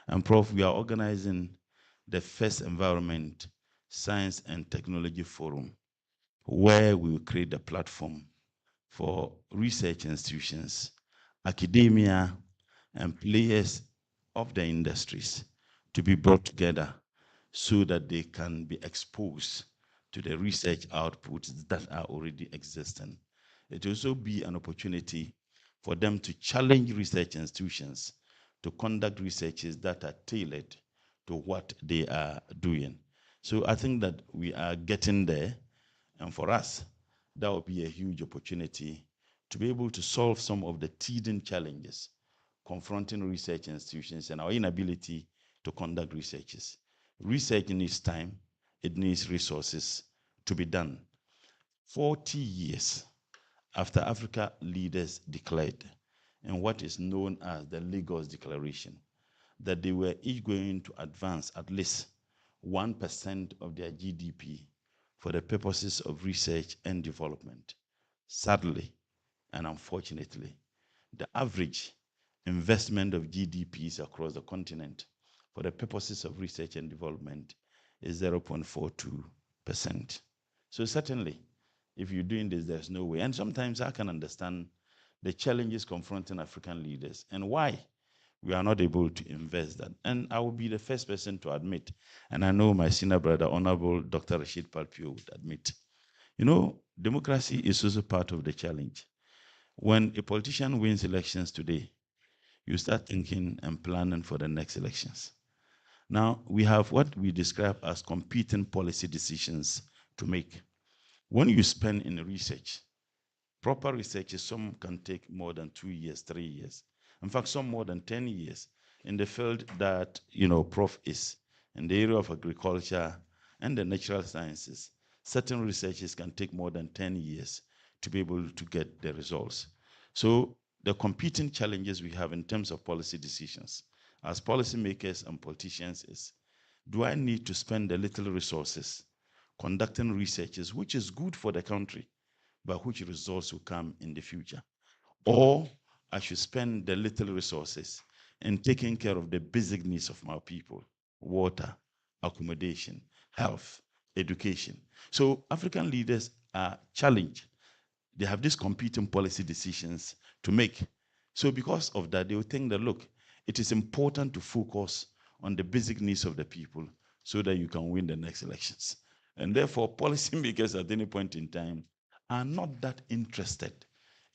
and Prof, we are organizing the first Environment, Science and Technology Forum, where we will create a platform for research institutions, academia, and players of the industries to be brought together so that they can be exposed to the research outputs that are already existing. It will also be an opportunity for them to challenge research institutions to conduct researches that are tailored to what they are doing. So I think that we are getting there, and for us, that will be a huge opportunity to be able to solve some of the teething challenges confronting research institutions and our inability to conduct researches. Research needs time, it needs resources to be done. 40 years after Africa leaders declared in what is known as the Lagos Declaration that they were each going to advance at least 1% of their GDP for the purposes of research and development. Sadly and unfortunately, the average investment of GDPs across the continent for the purposes of research and development is 0.42%. So certainly, if you're doing this, there's no way. And sometimes I can understand the challenges confronting African leaders and why we are not able to invest that. And I will be the first person to admit, and I know my senior brother, Honorable Dr. Rashid Palpio, would admit, democracy is also part of the challenge. When a politician wins elections today, you start thinking and planning for the next elections. Now, we have what we describe as competing policy decisions to make. When you spend in research, proper research, some can take more than 2 years, 3 years. In fact, some more than 10 years in the field that, Prof is, in the area of agriculture and the natural sciences. Certain researches can take more than 10 years to be able to get the results. So the competing challenges we have in terms of policy decisions as policymakers and politicians is, do I need to spend the little resources conducting researches, which is good for the country, but which results will come in the future? Or I should spend the little resources in taking care of the basic needs of my people: water, accommodation, health, education. So African leaders are challenged. They have these competing policy decisions to make. So because of that, they will think that, look, it is important to focus on the basic needs of the people so that you can win the next elections. And therefore, policymakers at any point in time are not that interested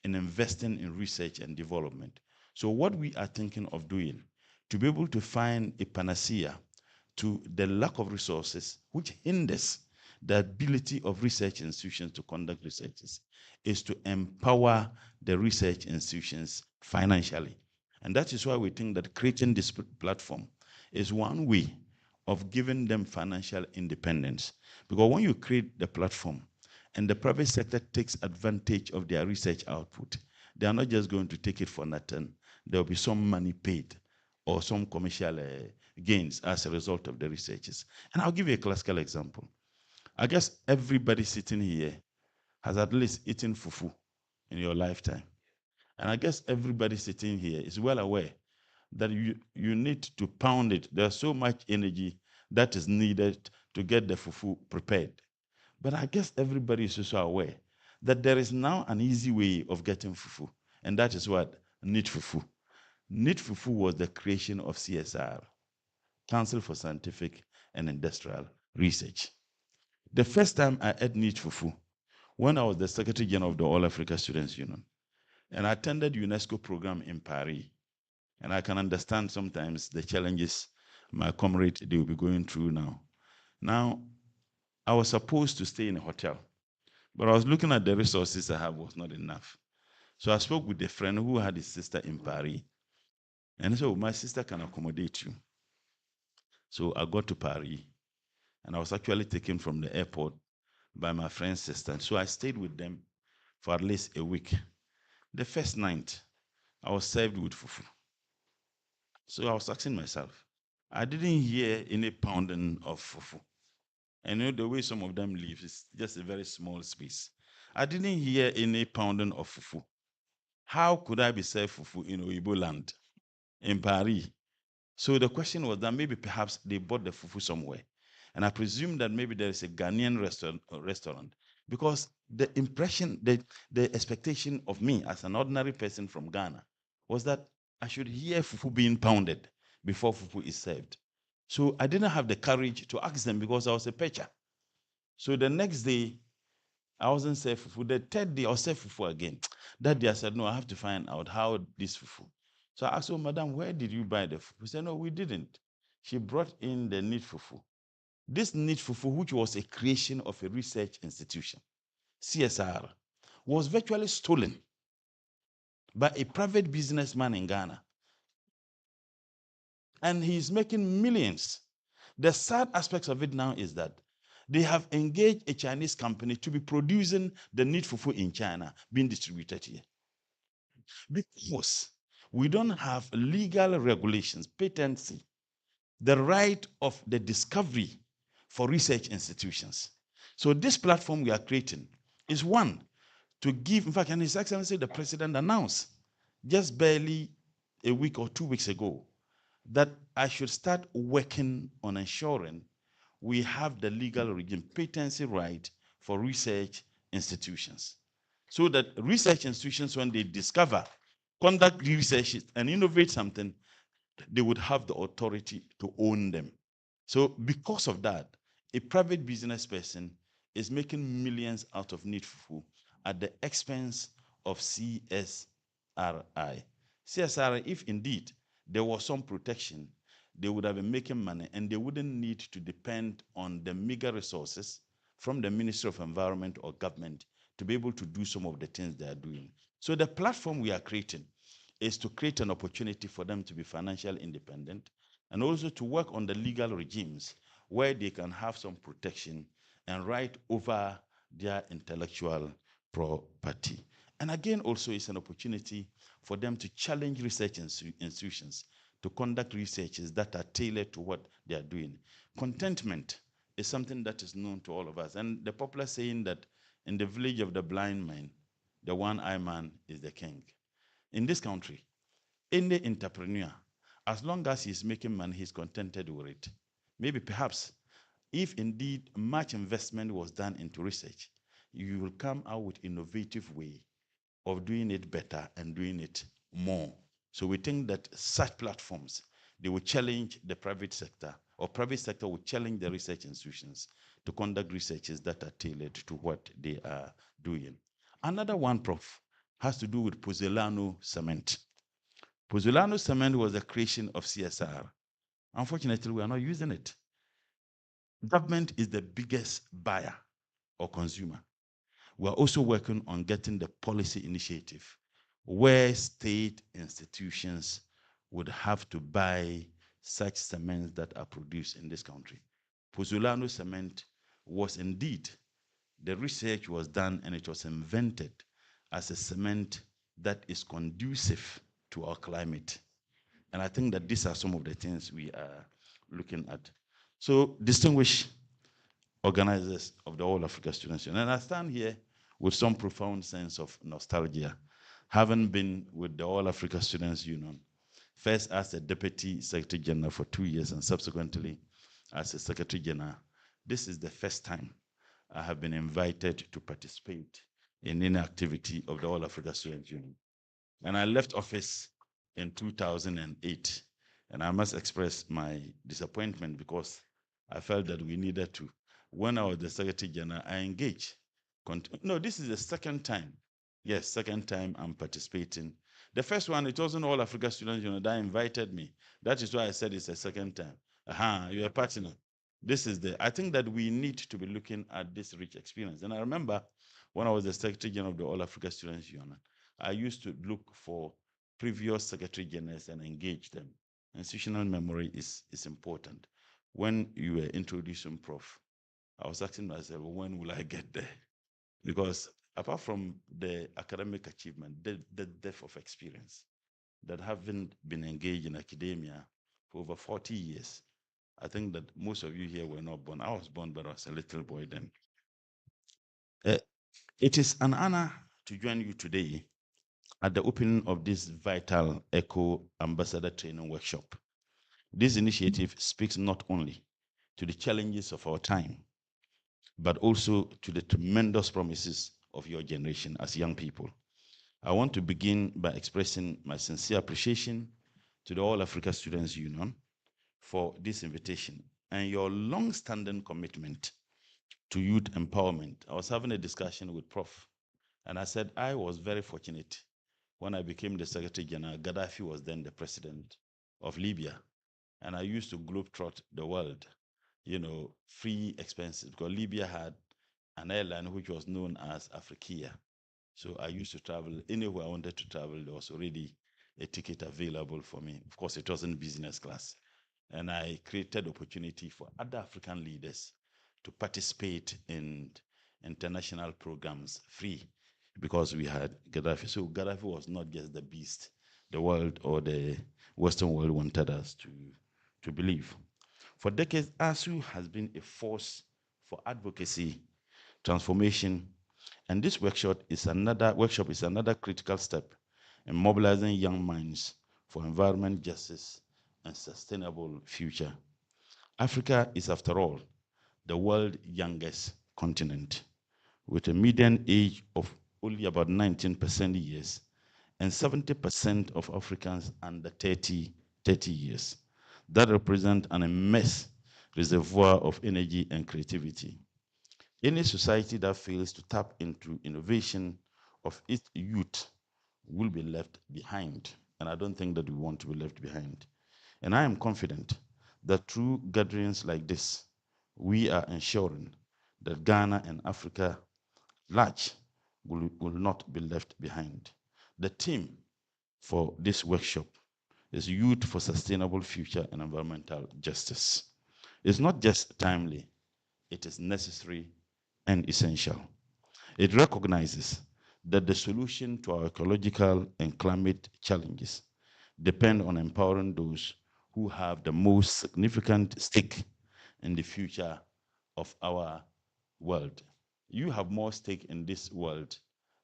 in investing in research and development. So what we are thinking of doing to be able to find a panacea to the lack of resources, which hinders the ability of research institutions to conduct researches, is to empower the research institutions financially. And that is why we think that creating this platform is one way of giving them financial independence. Because when you create the platform and the private sector takes advantage of their research output, they are not just going to take it for nothing. There will be some money paid or some commercial gains as a result of the researches. And I'll give you a classical example. I guess everybody sitting here has at least eaten fufu in your lifetime. And I guess everybody sitting here is well aware that you need to pound it. There's so much energy that is needed to get the fufu prepared. But I guess everybody is also aware that there is now an easy way of getting fufu, and that is what? Knit fufu. Knit fufu was the creation of CSR, Council for Scientific and Industrial Research. The first time I ate knit fufu, when I was the Secretary General of the All Africa Students Union, and I attended UNESCO program in Paris. And I can understand sometimes the challenges my comrade, they will be going through now. Now, I was supposed to stay in a hotel, but I was looking at the resources I have was not enough. So I spoke with a friend who had his sister in Paris, and so my sister can accommodate you. So I got to Paris, and I was actually taken from the airport by my friend's sister. So I stayed with them for at least a week. The first night, I was served with fufu. So I was asking myself, I didn't hear any pounding of fufu. And you know the way some of them live is just a very small space. I didn't hear any pounding of fufu. How could I be served fufu in Oyibo land, in Paris? So the question was that maybe perhaps they bought the fufu somewhere. And I presume that maybe there is a Ghanaian restaurant because the impression, the expectation of me as an ordinary person from Ghana was that I should hear fufu being pounded before fufu is served. So I didn't have the courage to ask them because I was a pitcher. So the next day, I wasn't served fufu. The third day, I was served fufu again. That day, I said, no, I have to find out how this fufu. So I asked her, Madam, where did you buy the fufu? She said, no, we didn't. She brought in the neat fufu. This neat fufu, which was a creation of a research institution, CSR, was virtually stolen by a private businessman in Ghana. And he's making millions. The sad aspects of it now is that they have engaged a Chinese company to be producing the neat fufu in China, being distributed here. Because we don't have legal regulations, patency, the right of the discovery for research institutions. So this platform we are creating is one to give, in fact, and His Excellency the President announced just barely a week or 2 weeks ago that I should start working on ensuring we have the legal regime, patency right for research institutions. So that research institutions, when they discover, conduct research and innovate something, they would have the authority to own them. So because of that, a private business person is making millions out of neat fufu at the expense of CSRI. CSRI, if indeed there was some protection, they would have been making money and they wouldn't need to depend on the meager resources from the Ministry of Environment or government to be able to do some of the things they are doing. So the platform we are creating is to create an opportunity for them to be financially independent and also to work on the legal regimes where they can have some protection and right over their intellectual property. And again, also it's an opportunity for them to challenge research institutions to conduct researches that are tailored to what they are doing. Contentment is something that is known to all of us. And the popular saying that in the village of the blind man, the one-eyed man is the king. In this country, any entrepreneur, as long as he's making money, he's contented with it. Maybe perhaps if indeed much investment was done into research, you will come out with innovative way of doing it better and doing it more. So we think that such platforms, they will challenge the private sector, or private sector will challenge the research institutions to conduct researches that are tailored to what they are doing. Another one, Prof, has to do with Pozzolano cement. Pozzolano cement was a creation of CSR. Unfortunately, we are not using it. Government is the biggest buyer or consumer. We are also working on getting the policy initiative where state institutions would have to buy such cements that are produced in this country. Pozzolano cement was indeed, the research was done and it was invented as a cement that is conducive to our climate. And I think that these are some of the things we are looking at. So, distinguished organizers of the All Africa Students Union, and I stand here with some profound sense of nostalgia, having been with the All Africa Students Union, first as a Deputy Secretary General for 2 years and subsequently as a Secretary General. This is the first time I have been invited to participate in any activity of the All Africa Students Union. And I left office in 2008. And I must express my disappointment because I felt that we needed to. When I was the Secretary General, I engaged. No, this is the second time. Yes, second time I'm participating. The first one, it wasn't All Africa Students Union that invited me. That is why I said it's a second time. You're a partner. This is I think that we need to be looking at this rich experience. And I remember when I was the Secretary General of the All Africa Students Union, I used to look for previous Secretary Generals and engage them. Institutional memory is important. When you were introducing Prof, I was asking myself, when will I get there? Because apart from the academic achievement, the depth of experience, that having been engaged in academia for over 40 years, I think that most of you here were not born. I was born, but I was a little boy then. It is an honor to join you today at the opening of this vital ECHO Ambassador Training Workshop. This initiative speaks not only to the challenges of our time, but also to the tremendous promises of your generation as young people. I want to begin by expressing my sincere appreciation to the All Africa Students Union for this invitation and your long-standing commitment to youth empowerment. I was having a discussion with Prof, and I said I was very fortunate when I became the Secretary General. Gaddafi was then the president of Libya, and I used to globetrot the world, free expenses, because Libya had an airline which was known as Afrikia. So I used to travel anywhere I wanted to travel. There was already a ticket available for me. Of course, it wasn't business class. And I created opportunity for other African leaders to participate in international programs free, because we had Gaddafi. So Gaddafi was not just the beast the world or the Western world wanted us to believe. For decades, ASU has been a force for advocacy, transformation, and this workshop is another critical step in mobilizing young minds for environment justice and sustainable future. Africa is, after all, the world's youngest continent, with a median age of only about 19% years and 70% of Africans under 30 years. That represents an immense reservoir of energy and creativity. Any society that fails to tap into innovation of its youth will be left behind. And I don't think that we want to be left behind. And I am confident that through gatherings like this, we are ensuring that Ghana and Africa large will not be left behind. The theme for this workshop is Youth for Sustainable Future and Environmental Justice. It's not just timely, it is necessary and essential. It recognizes that the solution to our ecological and climate challenges depend on empowering those who have the most significant stake in the future of our world. You have more stake in this world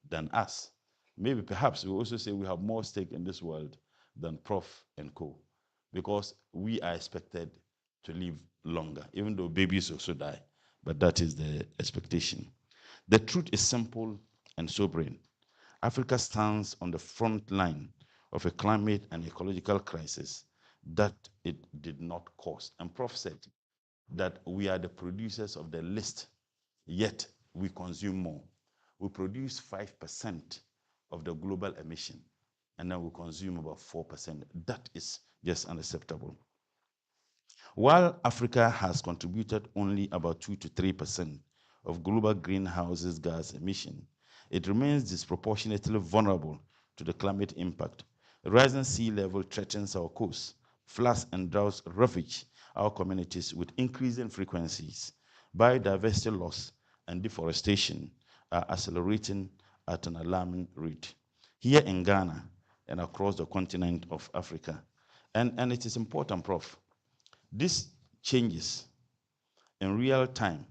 than us. Maybe perhaps we also say we have more stake in this world than Prof and Co. Because we are expected to live longer, even though babies also die. But that is the expectation. The truth is simple and sobering. Africa stands on the front line of a climate and ecological crisis that it did not cause. And Prof said that we are the producers of the least, yet we consume more. We produce 5% of the global emission, and then we consume about 4%. That is just unacceptable. While Africa has contributed only about 2 to 3% of global greenhouse gas emission, it remains disproportionately vulnerable to the climate impact. Rising sea level threatens our coasts. Floods and droughts ravage our communities with increasing frequencies. Biodiversity loss and deforestation are accelerating at an alarming rate. Here in Ghana and across the continent of Africa. And it is important, Prof, this changes in real time.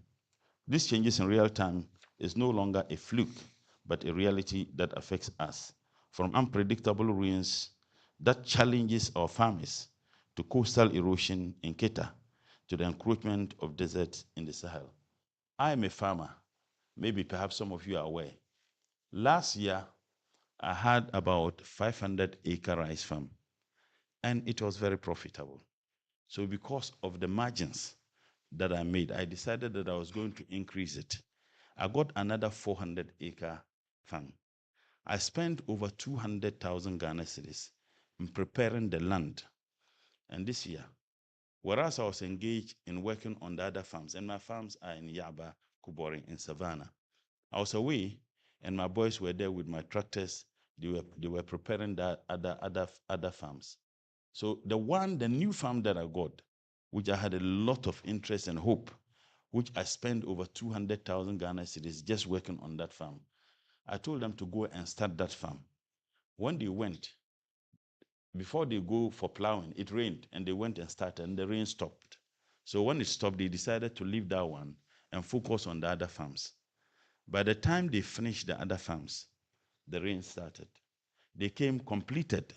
These changes in real time is no longer a fluke, but a reality that affects us. From unpredictable rains that challenges our farmers, to coastal erosion in Keta, to the encroachment of deserts in the Sahel. I am a farmer. Maybe perhaps some of you are aware. Last year, I had about 500-acre rice farm, and it was very profitable. So because of the margins that I made, I decided that I was going to increase it. I got another 400-acre farm. I spent over 200,000 Ghana cedis in preparing the land. And this year, whereas I was engaged in working on the other farms, and my farms are in Yaba, Kubori, in Savannah. I was away, and my boys were there with my tractors. They were preparing the other farms. So the new farm that I got, which I had a lot of interest and hope, which I spent over 200,000 Ghana cedis just working on that farm. I told them to go and start that farm. When they went, before they go for plowing, it rained, and they went and started, and the rain stopped. So when it stopped, they decided to leave that one and focus on the other farms. By the time they finished the other farms, the rain started. They came completed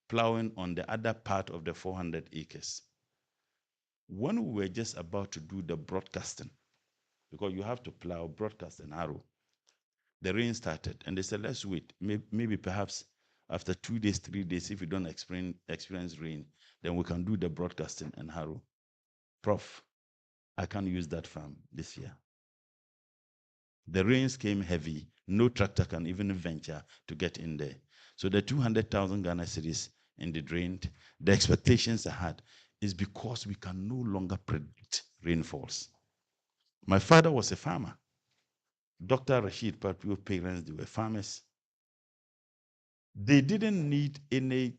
plowing on the other part of the 400 acres. When we were just about to do the broadcasting, because you have to plow, broadcast, and harrow, the rain started, and they said, let's wait. Maybe perhaps after 2 days, 3 days, if we don't experience rain, then we can do the broadcasting and harrow. Prof, I can't use that farm this year. The rains came heavy. No tractor can even venture to get in there. So the 200,000 Ghana cedis in the drained, the expectations I had is because we can no longer predict rainfalls. My father was a farmer. Dr. Rashid Papio's parents, they were farmers. They didn't need any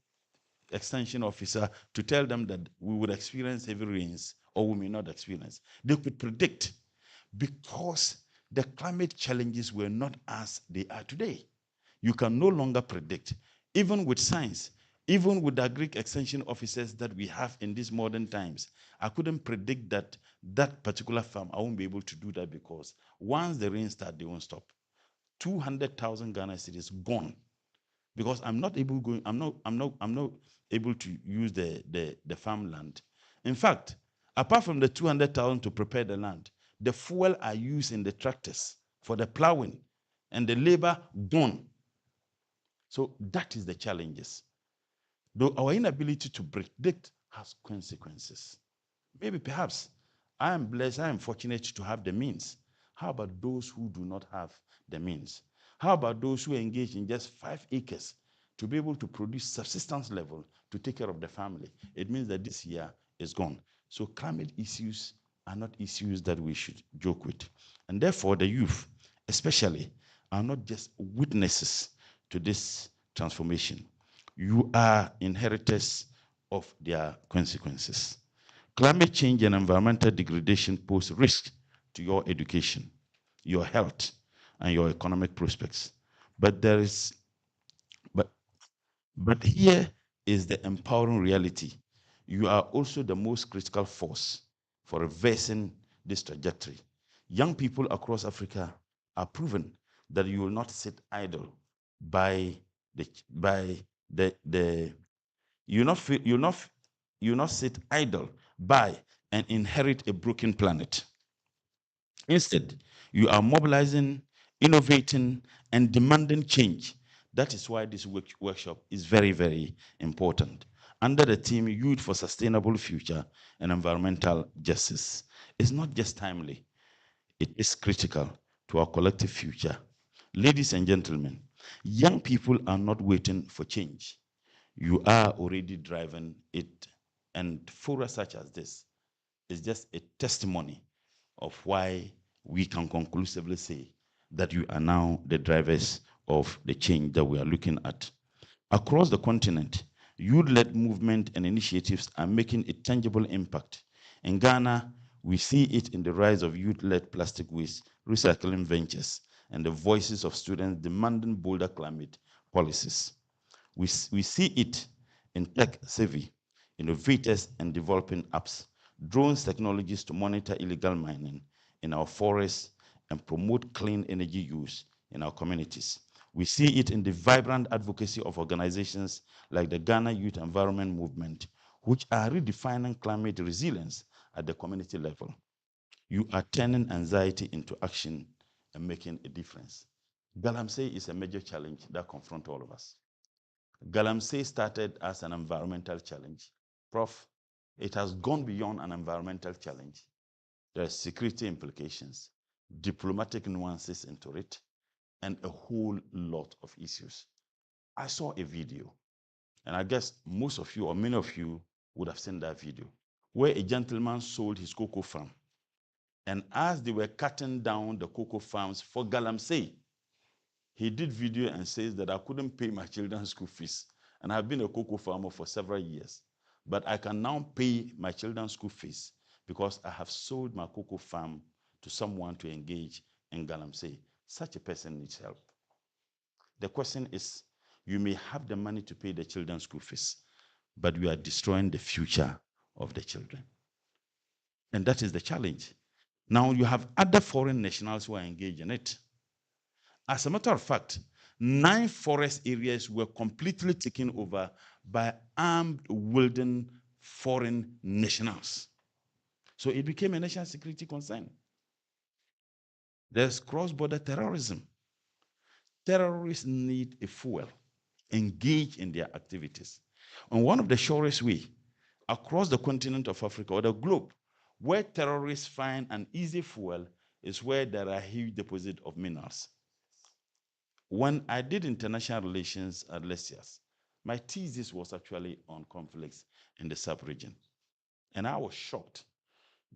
extension officer to tell them that we would experience heavy rains or we may not experience. They could predict because the climate challenges were not as they are today. You can no longer predict, even with science, even with the agri extension officers that we have in these modern times. I couldn't predict that that particular farm, I won't be able to do that because once the rain starts, they won't stop. 200,000 Ghana cedis gone because I'm not able to use the farmland. In fact, apart from the 200,000 to prepare the land, the fuel I use in the tractors for the plowing and the labor gone. So that is the challenges. Though our inability to predict has consequences. Maybe perhaps I am blessed, I am fortunate to have the means. How about those who do not have the means? How about those who engage in just 5 acres to be able to produce subsistence level to take care of the family? It means that this year is gone. So climate issues are not issues that we should joke with. And therefore, the youth, especially, are not just witnesses to this transformation. You are inheritors of their consequences. Climate change and environmental degradation pose risk to your education, your health, and your economic prospects. But there is, but here is the empowering reality. You are also the most critical force for reversing this trajectory. Young people across Africa are proven that you will not sit idle by the you not sit idle by and inherit a broken planet. Instead, you are mobilizing, innovating, and demanding change. That is why this workshop is very, very important. Under the theme Youth for Sustainable Future and Environmental Justice, it's not just timely, it is critical to our collective future. Ladies and gentlemen, young people are not waiting for change. You are already driving it. And fora such as this is just a testimony of why we can conclusively say that you are now the drivers of the change that we are looking at. Across the continent, youth-led movement and initiatives are making a tangible impact. In Ghana, we see it in the rise of youth-led plastic waste recycling ventures and the voices of students demanding bolder climate policies. We see it in tech-savvy innovators and developing apps, drones technologies to monitor illegal mining in our forests and promote clean energy use in our communities. We see it in the vibrant advocacy of organizations like the Ghana Youth Environment Movement, which are redefining climate resilience at the community level. You are turning anxiety into action and making a difference. Galamsey is a major challenge that confronts all of us. Galamsey started as an environmental challenge. Prof, it has gone beyond an environmental challenge. There are security implications, diplomatic nuances into it, and a whole lot of issues. I saw a video, and I guess most of you or many of you would have seen that video, where a gentleman sold his cocoa farm. And as they were cutting down the cocoa farms for Galamsey, he did video and says that I couldn't pay my children's school fees. And I've been a cocoa farmer for several years. But I can now pay my children's school fees because I have sold my cocoa farm to someone to engage in Galamsey. Such a person needs help. The question is, you may have the money to pay the children's school fees, but you are destroying the future of the children. And that is the challenge. Now you have other foreign nationals who are engaged in it. As a matter of fact, 9 forest areas were completely taken over by armed, wielding foreign nationals. So it became a national security concern. There's cross-border terrorism. Terrorists need a fuel, engage in their activities. And one of the surest ways across the continent of Africa or the globe, where terrorists find an easy fuel is where there are huge deposits of minerals. When I did international relations at Lesias, my thesis was actually on conflicts in the sub-region. And I was shocked.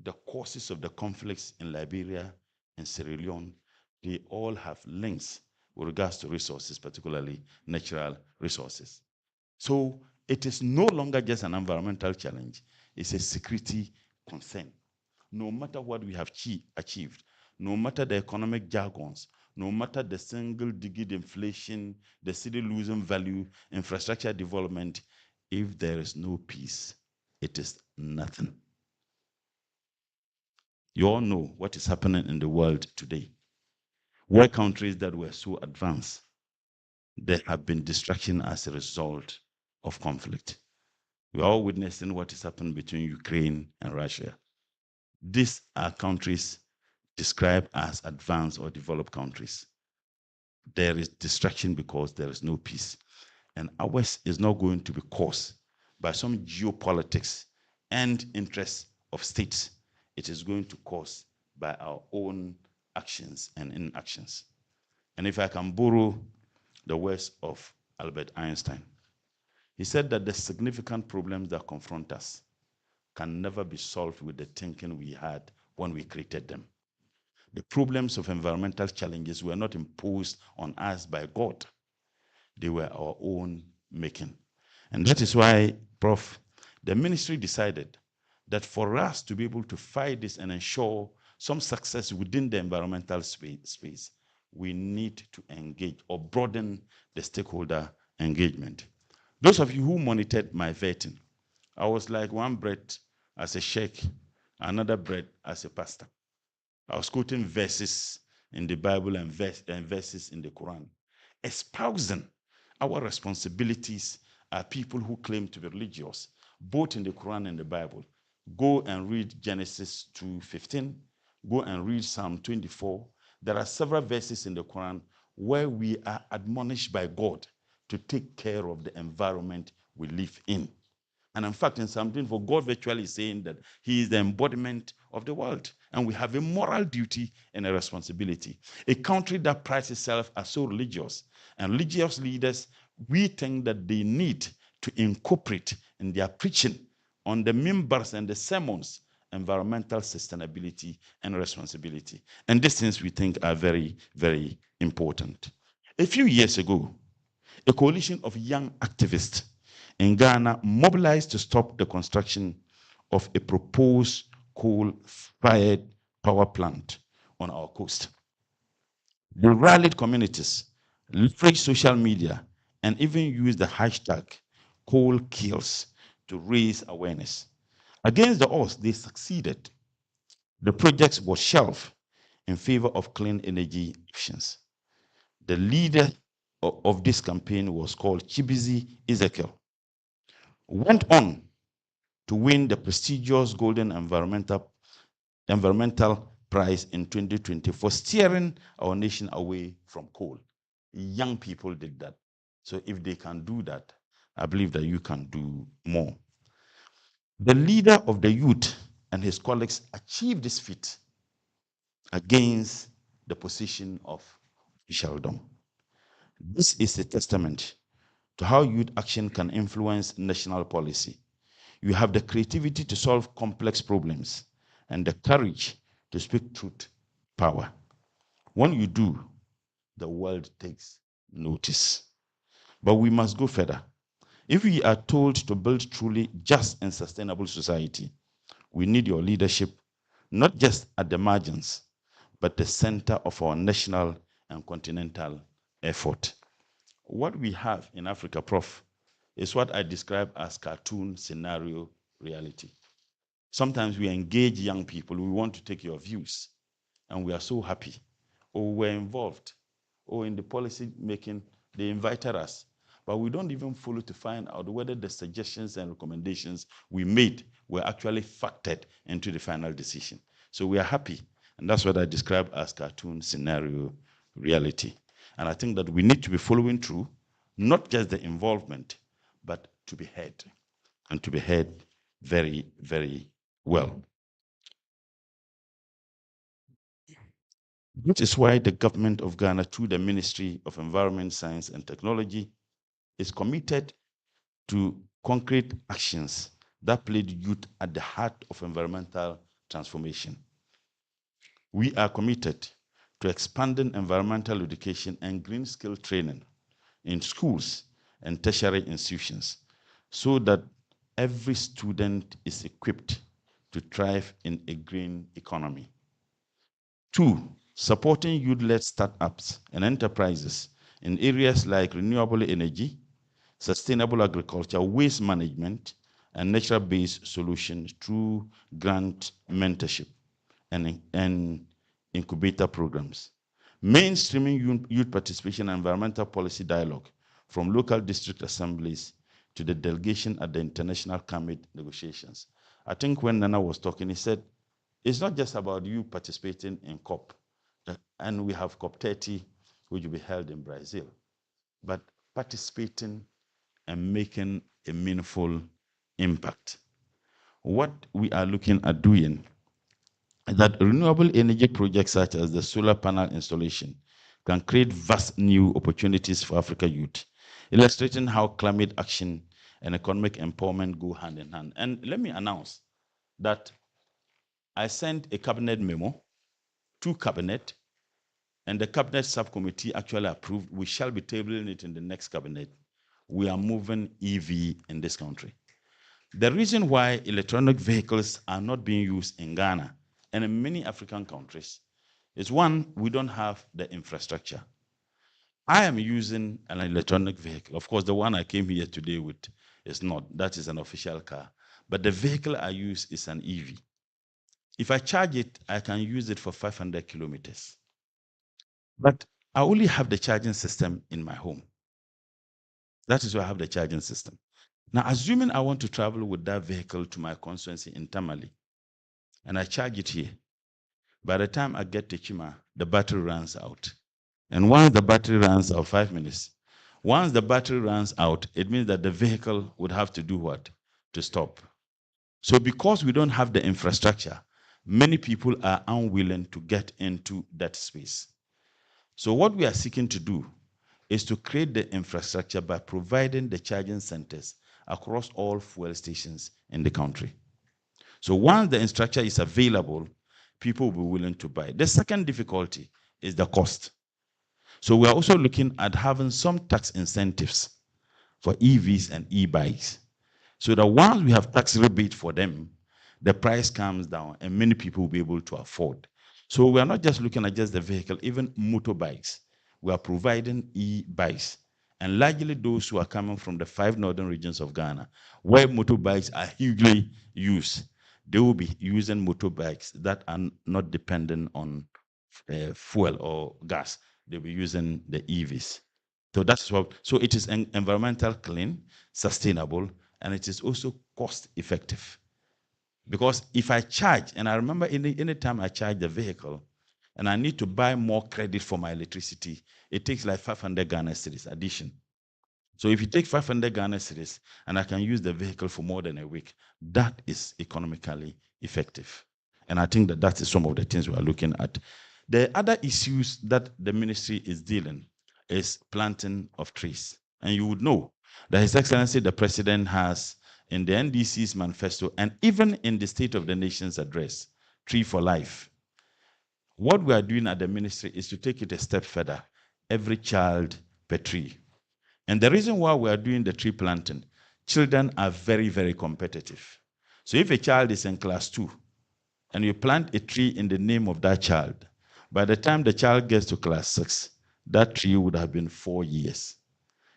The causes of the conflicts in Liberia and Sierra Leone, they all have links with regards to resources, particularly natural resources. So it is no longer just an environmental challenge, it's a security concern. No matter what we have achieved, no matter the economic jargons, no matter the single-digit inflation, the city losing value, infrastructure development, if there is no peace, it is nothing. You all know what is happening in the world today. Where countries that were so advanced, there have been destruction as a result of conflict. We are all witnessing what is happening between Ukraine and Russia. These are countries described as advanced or developed countries. There is destruction because there is no peace. And ours is not going to be caused by some geopolitics and interests of states. It is going to cause by our own actions and inactions. And if I can borrow the words of Albert Einstein, he said that the significant problems that confront us can never be solved with the thinking we had when we created them. The problems of environmental challenges were not imposed on us by God. They were our own making. And that is why, Prof, the ministry decided that for us to be able to fight this and ensure some success within the environmental space, we need to engage or broaden the stakeholder engagement. Those of you who monitored my vetting, I was like one bread as a sheikh, another bread as a pastor. I was quoting verses in the Bible and verses in the Quran, espousing our responsibilities as people who claim to be religious, both in the Quran and the Bible. Go and read Genesis 2:15. Go and read Psalm 24. There are several verses in the Quran where we are admonished by God to take care of the environment we live in. And in fact, in Psalm 24, God virtually is saying that he is the embodiment of the world. And we have a moral duty and a responsibility. A country that prides itself as so religious, and religious leaders, we think that they need to incorporate in their preaching on the members and the sermons, environmental sustainability and responsibility. And these things we think are very, very important. A few years ago, a coalition of young activists in Ghana mobilized to stop the construction of a proposed coal-fired power plant on our coast. They rallied communities, leveraged social media, and even used the hashtag coal kills to raise awareness. Against the odds, they succeeded. The project was shelved in favor of clean energy options. The leader of this campaign was called Chibizi Ezekiel, went on to win the prestigious Golden Environmental Prize in 2020 for steering our nation away from coal. Young people did that. So if they can do that, I believe that you can do more. The leader of the youth and his colleagues achieved this feat against the position of officialdom. This is a testament to how youth action can influence national policy. You have the creativity to solve complex problems and the courage to speak truth, power. When you do, the world takes notice. But we must go further. If we are told to build truly just and sustainable society, we need your leadership, not just at the margins, but the center of our national and continental effort. What we have in Africa, Prof, is what I describe as cartoon scenario reality. Sometimes we engage young people, we want to take your views, and we are so happy. Or we're involved, or in the policy making, they invited us. But we don't even follow to find out whether the suggestions and recommendations we made were actually factored into the final decision. So we are happy, and that's what I describe as cartoon scenario reality. And I think that we need to be following through, not just the involvement, but to be heard, and to be heard very, very well. Which is why the government of Ghana, through the Ministry of Environment, Science and Technology, is committed to concrete actions that place youth at the heart of environmental transformation. We are committed to expanding environmental education and green skill training in schools and tertiary institutions so that every student is equipped to thrive in a green economy. 2, supporting youth-led startups and enterprises in areas like renewable energy, sustainable agriculture, waste management, and nature-based solutions through grant mentorship and incubator programs. Mainstreaming youth participation and environmental policy dialogue from local district assemblies to the delegation at the international climate negotiations. I think when Nana was talking, he said, it's not just about you participating in COP, and we have COP 30, which will be held in Brazil, but participating and making a meaningful impact. What we are looking at doing is that renewable energy projects such as the solar panel installation can create vast new opportunities for Africa youth, illustrating how climate action and economic empowerment go hand in hand. And let me announce that I sent a cabinet memo to cabinet, and the cabinet subcommittee actually approved. We shall be tabling it in the next cabinet. We are moving EV in this country. The reason why electronic vehicles are not being used in Ghana and in many African countries is, one, we don't have the infrastructure. I am using an electronic vehicle. Of course, the one I came here today with is not. That is an official car. But the vehicle I use is an EV. If I charge it, I can use it for 500 kilometers. But I only have the charging system in my home. That is why I have the charging system. Now, assuming I want to travel with that vehicle to my constituency in Tamale, and I charge it here, by the time I get to Chima, the battery runs out. And once the battery runs out, 5 minutes, once the battery runs out, it means that the vehicle would have to do what? To stop. So because we don't have the infrastructure, many people are unwilling to get into that space. So what we are seeking to do is to create the infrastructure by providing the charging centers across all fuel stations in the country. So once the infrastructure is available, people will be willing to buy. The second difficulty is the cost. So we are also looking at having some tax incentives for EVs and e-bikes, so that once we have tax rebate for them, the price comes down and many people will be able to afford. So we are not just looking at just the vehicle, even motorbikes. We are providing e-bikes, and largely those who are coming from the 5 northern regions of Ghana, where motorbikes are hugely used, they will be using motorbikes that are not dependent on fuel or gas. They'll be using the EVs. So that's what. So it is environmental clean, sustainable, and it is also cost effective. Because if I charge, and I remember any time I charge the vehicle, and I need to buy more credit for my electricity, it takes like 500 Ghana cedis addition. So if you take 500 Ghana cedis, and I can use the vehicle for more than a week, that is economically effective. And I think that that is some of the things we are looking at. The other issues that the ministry is dealing is planting of trees. And you would know that His Excellency the President has in the NDC's manifesto, and even in the State of the Nation's address, Tree for Life. What we are doing at the ministry is to take it a step further, every child per tree. And the reason why we are doing the tree planting, children are very, very competitive. So if a child is in class 2 and you plant a tree in the name of that child, by the time the child gets to class 6, that tree would have been 4 years.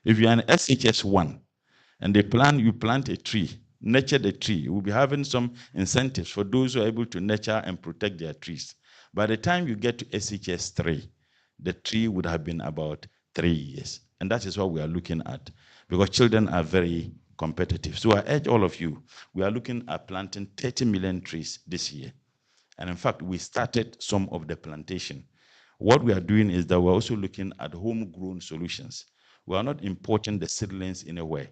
If you're an SHS 1 and you plant a tree, nurture the tree, you will be having some incentives for those who are able to nurture and protect their trees. By the time you get to SHS 3, the tree would have been about 3 years. And that is what we are looking at, because children are very competitive. So I urge all of you, we are looking at planting 30 million trees this year. And in fact, we started some of the plantation. What we are doing is that we're also looking at homegrown solutions. We are not importing the seedlings in a way.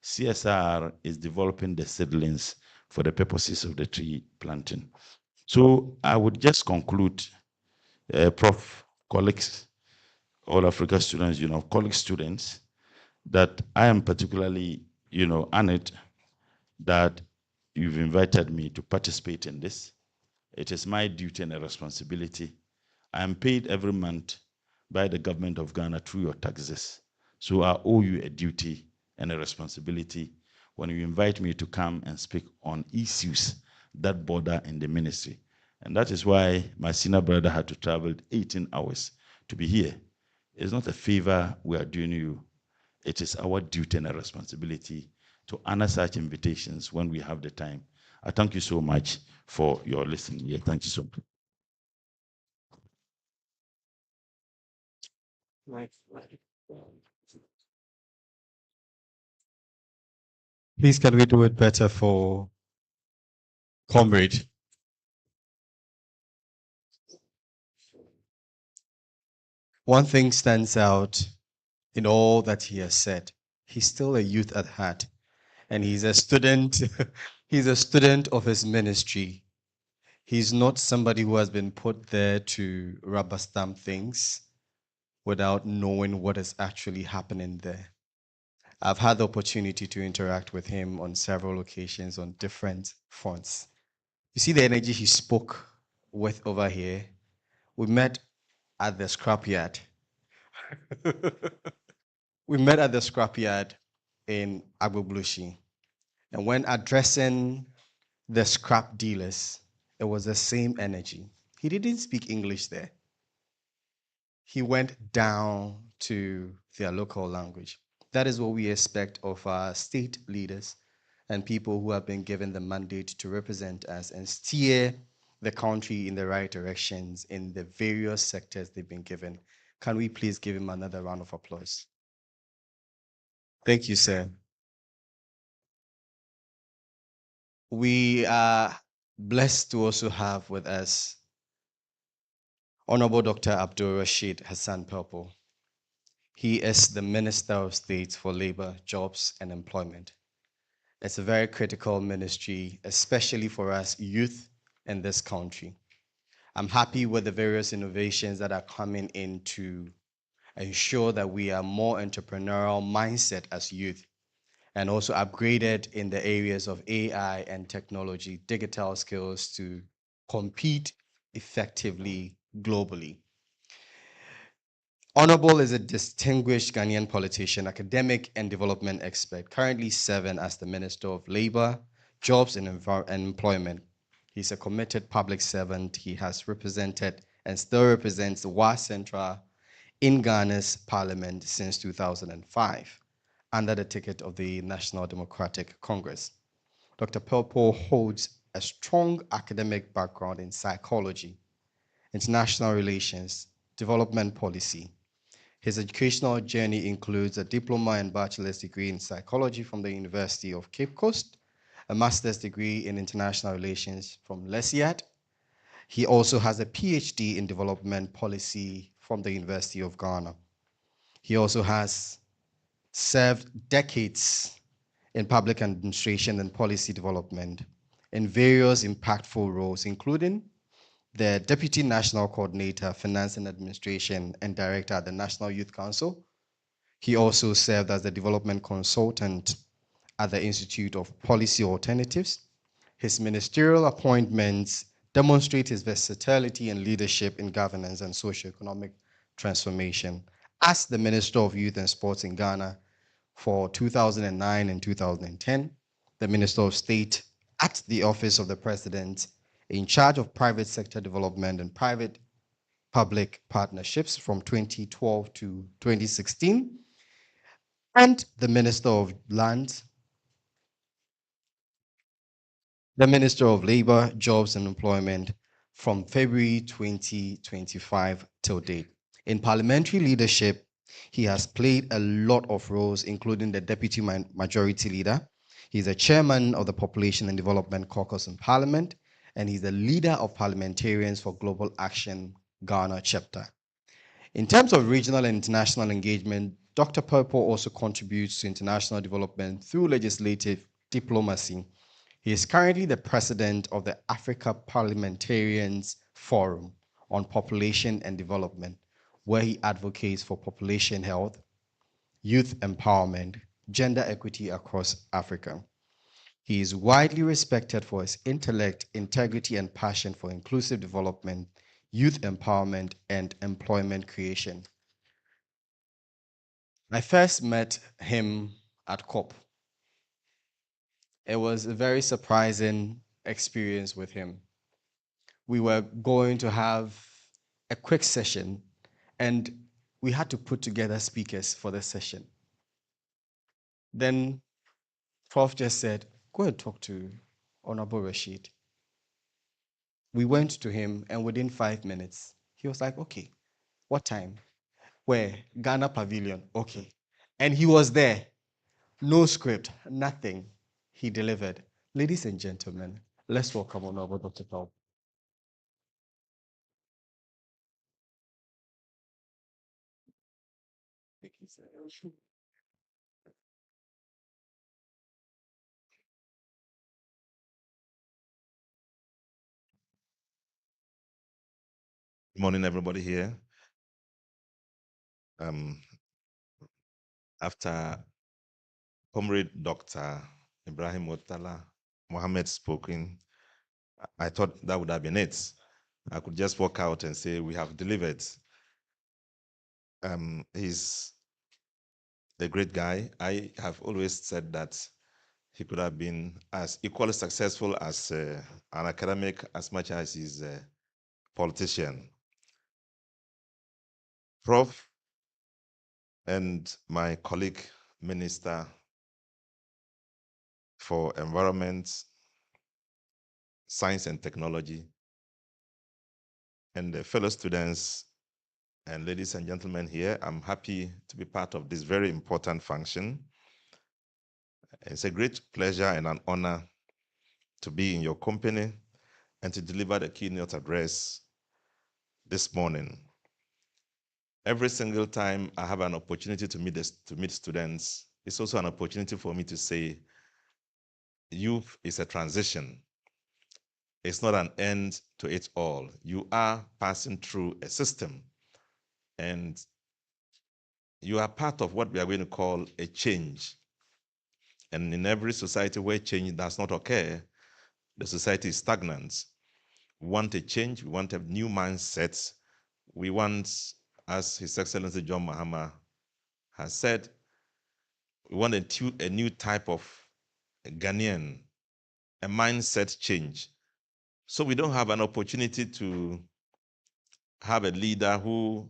CSR is developing the seedlings for the purposes of the tree planting. So I would just conclude, Prof, colleagues, all Africa students, college students, that I am particularly, honored that you've invited me to participate in this. It is my duty and a responsibility. I am paid every month by the government of Ghana through your taxes. So I owe you a duty and a responsibility when you invite me to come and speak on issues that border in the ministry. And that is why my senior brother had to travel 18 hours to be here. It's not a favor we are doing you. It is our duty and a responsibility to honor such invitations when we have the time. I thank you so much for your listening here. Thank you so much. Please, can we do it better for Comrade? One thing stands out in all that he has said. He's still a youth at heart, and he's a student. He's a student of his ministry. He's not somebody who has been put there to rubber stamp things without knowing what is actually happening there. I've had the opportunity to interact with him on several occasions on different fronts. You see the energy he spoke with over here? We met at the scrapyard. We met at the scrapyard in Agboblushi. And when addressing the scrap dealers, it was the same energy. He didn't speak English there. He went down to their local language. That is what we expect of our state leaders and people who have been given the mandate to represent us and steer the country in the right directions in the various sectors they've been given. Can we please give him another round of applause? Thank you, sir. We are blessed to also have with us Honorable Dr. Abdul Rashid Hassan Purple. He is the Minister of State for Labor, Jobs, and Employment. It's a very critical ministry, especially for us youth in this country. I'm happy with the various innovations that are coming in to ensure that we are more entrepreneurial mindset as youth, and also upgraded in the areas of AI and technology, digital skills to compete effectively globally. Honorable is a distinguished Ghanaian politician, academic, and development expert, currently serving as the Minister of Labor, Jobs, and Employment. He's a committed public servant. He has represented and still represents the WA Central in Ghana's parliament since 2005, under the ticket of the National Democratic Congress. Dr. Purple holds a strong academic background in psychology, international relations, development policy. His educational journey includes a diploma and bachelor's degree in psychology from the University of Cape Coast, a master's degree in international relations from LESIAD. He also has a PhD in development policy from the University of Ghana. He also has served decades in public administration and policy development in various impactful roles, including the Deputy National Coordinator, Finance and Administration, and Director at the National Youth Council. He also served as the Development Consultant at the Institute of Policy Alternatives. His ministerial appointments demonstrate his versatility and leadership in governance and socio-economic transformation. As the Minister of Youth and Sports in Ghana for 2009 and 2010, the Minister of State at the Office of the President in charge of private sector development and private public partnerships from 2012 to 2016, and the Minister of Lands, the Minister of Labor, Jobs and Employment from February 2025 till date. In parliamentary leadership, he has played a lot of roles, including the Deputy Majority Leader. He's the Chairman of the Population and Development Caucus in Parliament, and he's the leader of Parliamentarians for Global Action Ghana chapter. In terms of regional and international engagement, Dr. Purple also contributes to international development through legislative diplomacy. He is currently the president of the Africa Parliamentarians Forum on Population and Development, where he advocates for population health, youth empowerment, gender equity across Africa. He is widely respected for his intellect, integrity, and passion for inclusive development, youth empowerment, and employment creation. I first met him at COP. It was a very surprising experience with him. We were going to have a quick session, and we had to put together speakers for the session. Then Prof just said, go and talk to Honorable Rashid. We went to him, and within 5 minutes, he was like, okay, what time? Where? Ghana Pavilion. Okay. And he was there. No script, nothing. He delivered. Ladies and gentlemen, let's welcome Honorable Dr. Paul. Thank you, sir. Good morning, everybody here. After Comrade Dr. Ibrahim Murtala Mohammed spoken, I thought that would have been it. I could just walk out and say, we have delivered. He's a great guy. I have always said that he could have been as equally successful as an academic as much as he's a politician. Prof and my colleague, Minister for Environment, Science and Technology, and the fellow students and ladies and gentlemen here, I'm happy to be part of this very important function. It's a great pleasure and an honor to be in your company and to deliver the keynote address this morning. Every single time I have an opportunity to meet students, it's also an opportunity for me to say, youth is a transition. It's not an end to it all. You are passing through a system, and you are part of what we are going to call a change. And in every society where change does not occur, the society is stagnant. We want a change, we want a new mindset. We want, as His Excellency John Mahama has said, we want a new type of Ghanaian, a mindset change. So we don't have an opportunity to have a leader who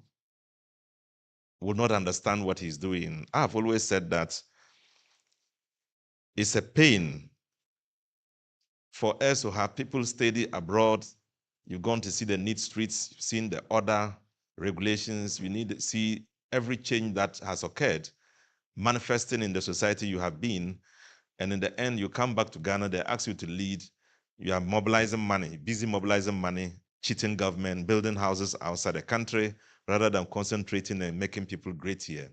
would not understand what he's doing. I've always said that it's a pain for us to have people study abroad. You've gone to see the neat streets, you've seen the order, regulations. You need to see every change that has occurred manifesting in the society you have been. And in the end, you come back to Ghana, they ask you to lead. You are mobilizing money, busy mobilizing money, cheating government, building houses outside the country, rather than concentrating and making people great here.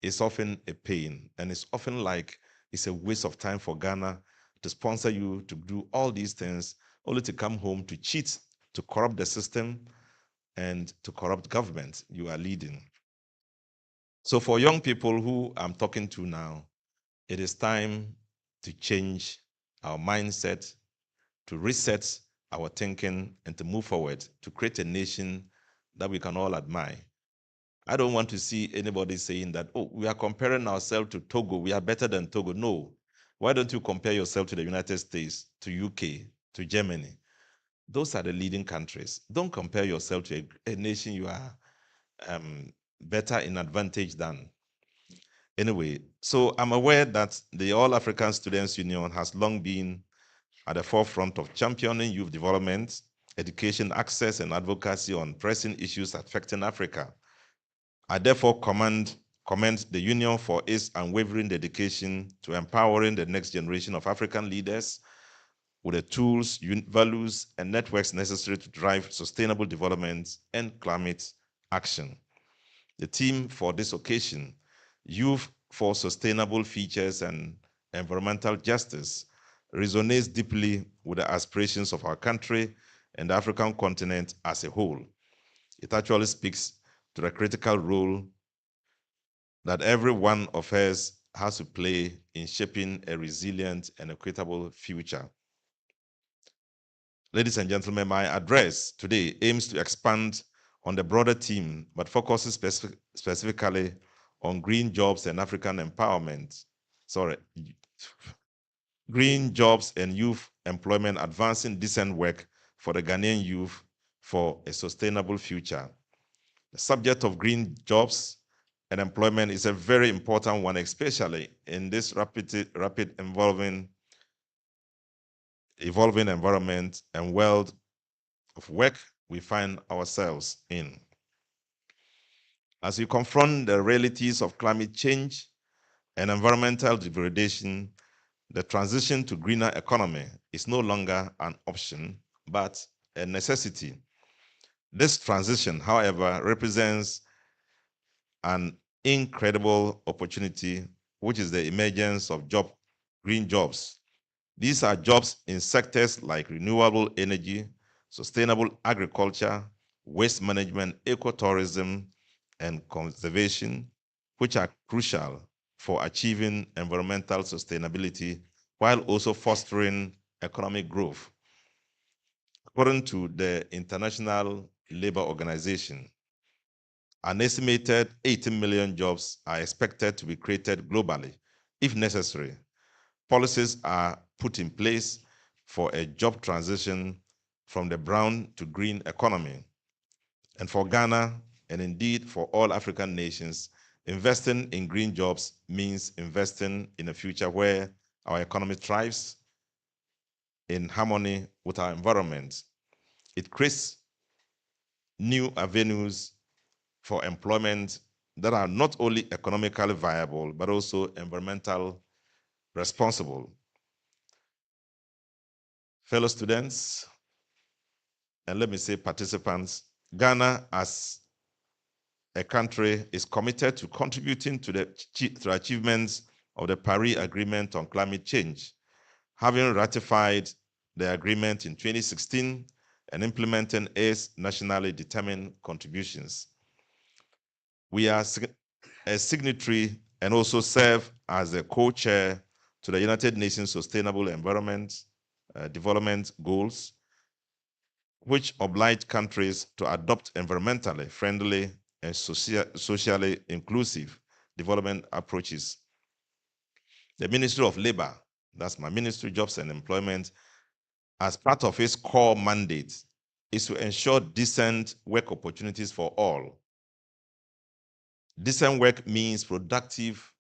It's often a pain, and it's often like it's a waste of time for Ghana to sponsor you to do all these things, only to come home to cheat, to corrupt the system, and to corrupt government you are leading. So for young people who I'm talking to now, it is time to change our mindset, to reset our thinking, and to move forward to create a nation that we can all admire. I don't want to see anybody saying that, oh, we are comparing ourselves to Togo, we are better than Togo. No. Why don't you compare yourself to the United States, to UK, to Germany? Those are the leading countries. Don't compare yourself to a nation you are better in advantage than. Anyway, so I'm aware that the All African Students Union has long been at the forefront of championing youth development, education access, and advocacy on pressing issues affecting Africa. I therefore commend the Union for its unwavering dedication to empowering the next generation of African leaders with the tools, values, and networks necessary to drive sustainable development and climate action. The theme for this occasion, Youth for Sustainable Features and Environmental Justice, resonates deeply with the aspirations of our country and the African continent as a whole. It actually speaks to the critical role that every one of us has to play in shaping a resilient and equitable future. Ladies and gentlemen, my address today aims to expand on the broader theme, but focuses specifically on green jobs and African empowerment. Green jobs and youth employment, advancing decent work for the Ghanaian youth for a sustainable future. The subject of green jobs and employment is a very important one, especially in this rapid evolving environment and world of work we find ourselves in. As we confront the realities of climate change and environmental degradation, the transition to greener economy is no longer an option, but a necessity. This transition, however, represents an incredible opportunity, which is the emergence of green jobs. These are jobs in sectors like renewable energy, sustainable agriculture, waste management, ecotourism, and conservation, which are crucial for achieving environmental sustainability while also fostering economic growth. According to the International Labour Organization, an estimated 18 million jobs are expected to be created globally. If necessary, policies are put in place for a job transition from the brown to green economy. And for Ghana, and indeed for all African nations, investing in green jobs means investing in a future where our economy thrives in harmony with our environment. It creates new avenues for employment that are not only economically viable, but also environmental responsible. Fellow students, and let me say participants, Ghana as a country is committed to contributing to the achievements of the Paris Agreement on Climate Change, having ratified the agreement in 2016 and implementing its nationally determined contributions. We are a signatory and also serve as a co-chair to the United Nations Sustainable Environment Development Goals, which oblige countries to adopt environmentally friendly and socially inclusive development approaches. The Ministry of Labor, that's my ministry, Jobs and Employment, as part of its core mandate, is to ensure decent work opportunities for all. Decent work means productive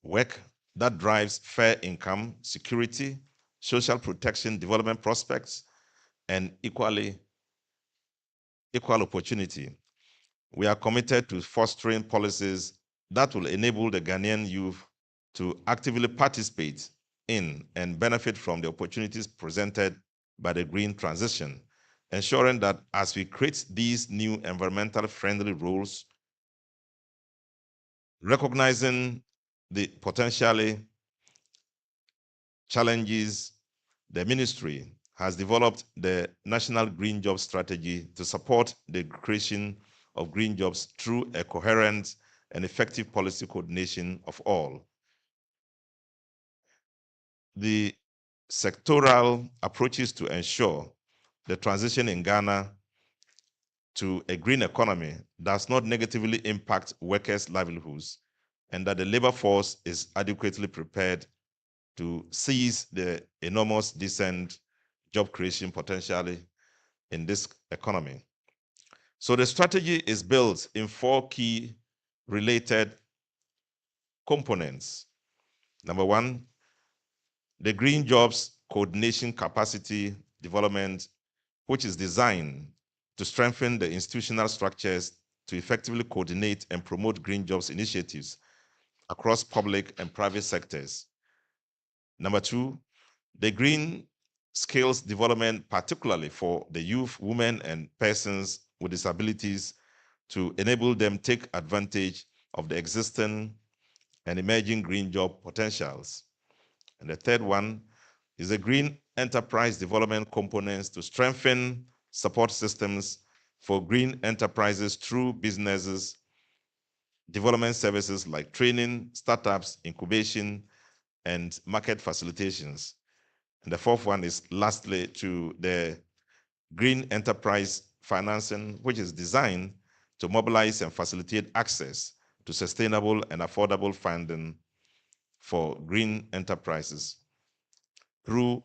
work that drives fair income, security, social protection, development prospects, and equal opportunity. We are committed to fostering policies that will enable the Ghanaian youth to actively participate in and benefit from the opportunities presented by the green transition, ensuring that as we create these new environmental friendly rules, recognizing the potentially challenges, the ministry has developed the National Green Job Strategy to support the creation of green jobs through a coherent and effective policy coordination of all. the sectoral approaches to ensure the transition in Ghana to a green economy does not negatively impact workers' livelihoods, and that the labor force is adequately prepared to seize the enormous decent job creation potentially in this economy. So the strategy is built in 4 key related components. Number 1, the Green Jobs Coordination Capacity Development, which is designed to strengthen the institutional structures to effectively coordinate and promote green jobs initiatives across public and private sectors. Number 2, the green skills development, particularly for the youth, women, and persons with disabilities, to enable them take advantage of the existing and emerging green job potentials. And the third one is the green enterprise development components to strengthen support systems for green enterprises through businesses, development services like training, startups, incubation, and market facilitations. And the fourth one is lastly to the green enterprise financing, which is designed to mobilize and facilitate access to sustainable and affordable funding for green enterprises through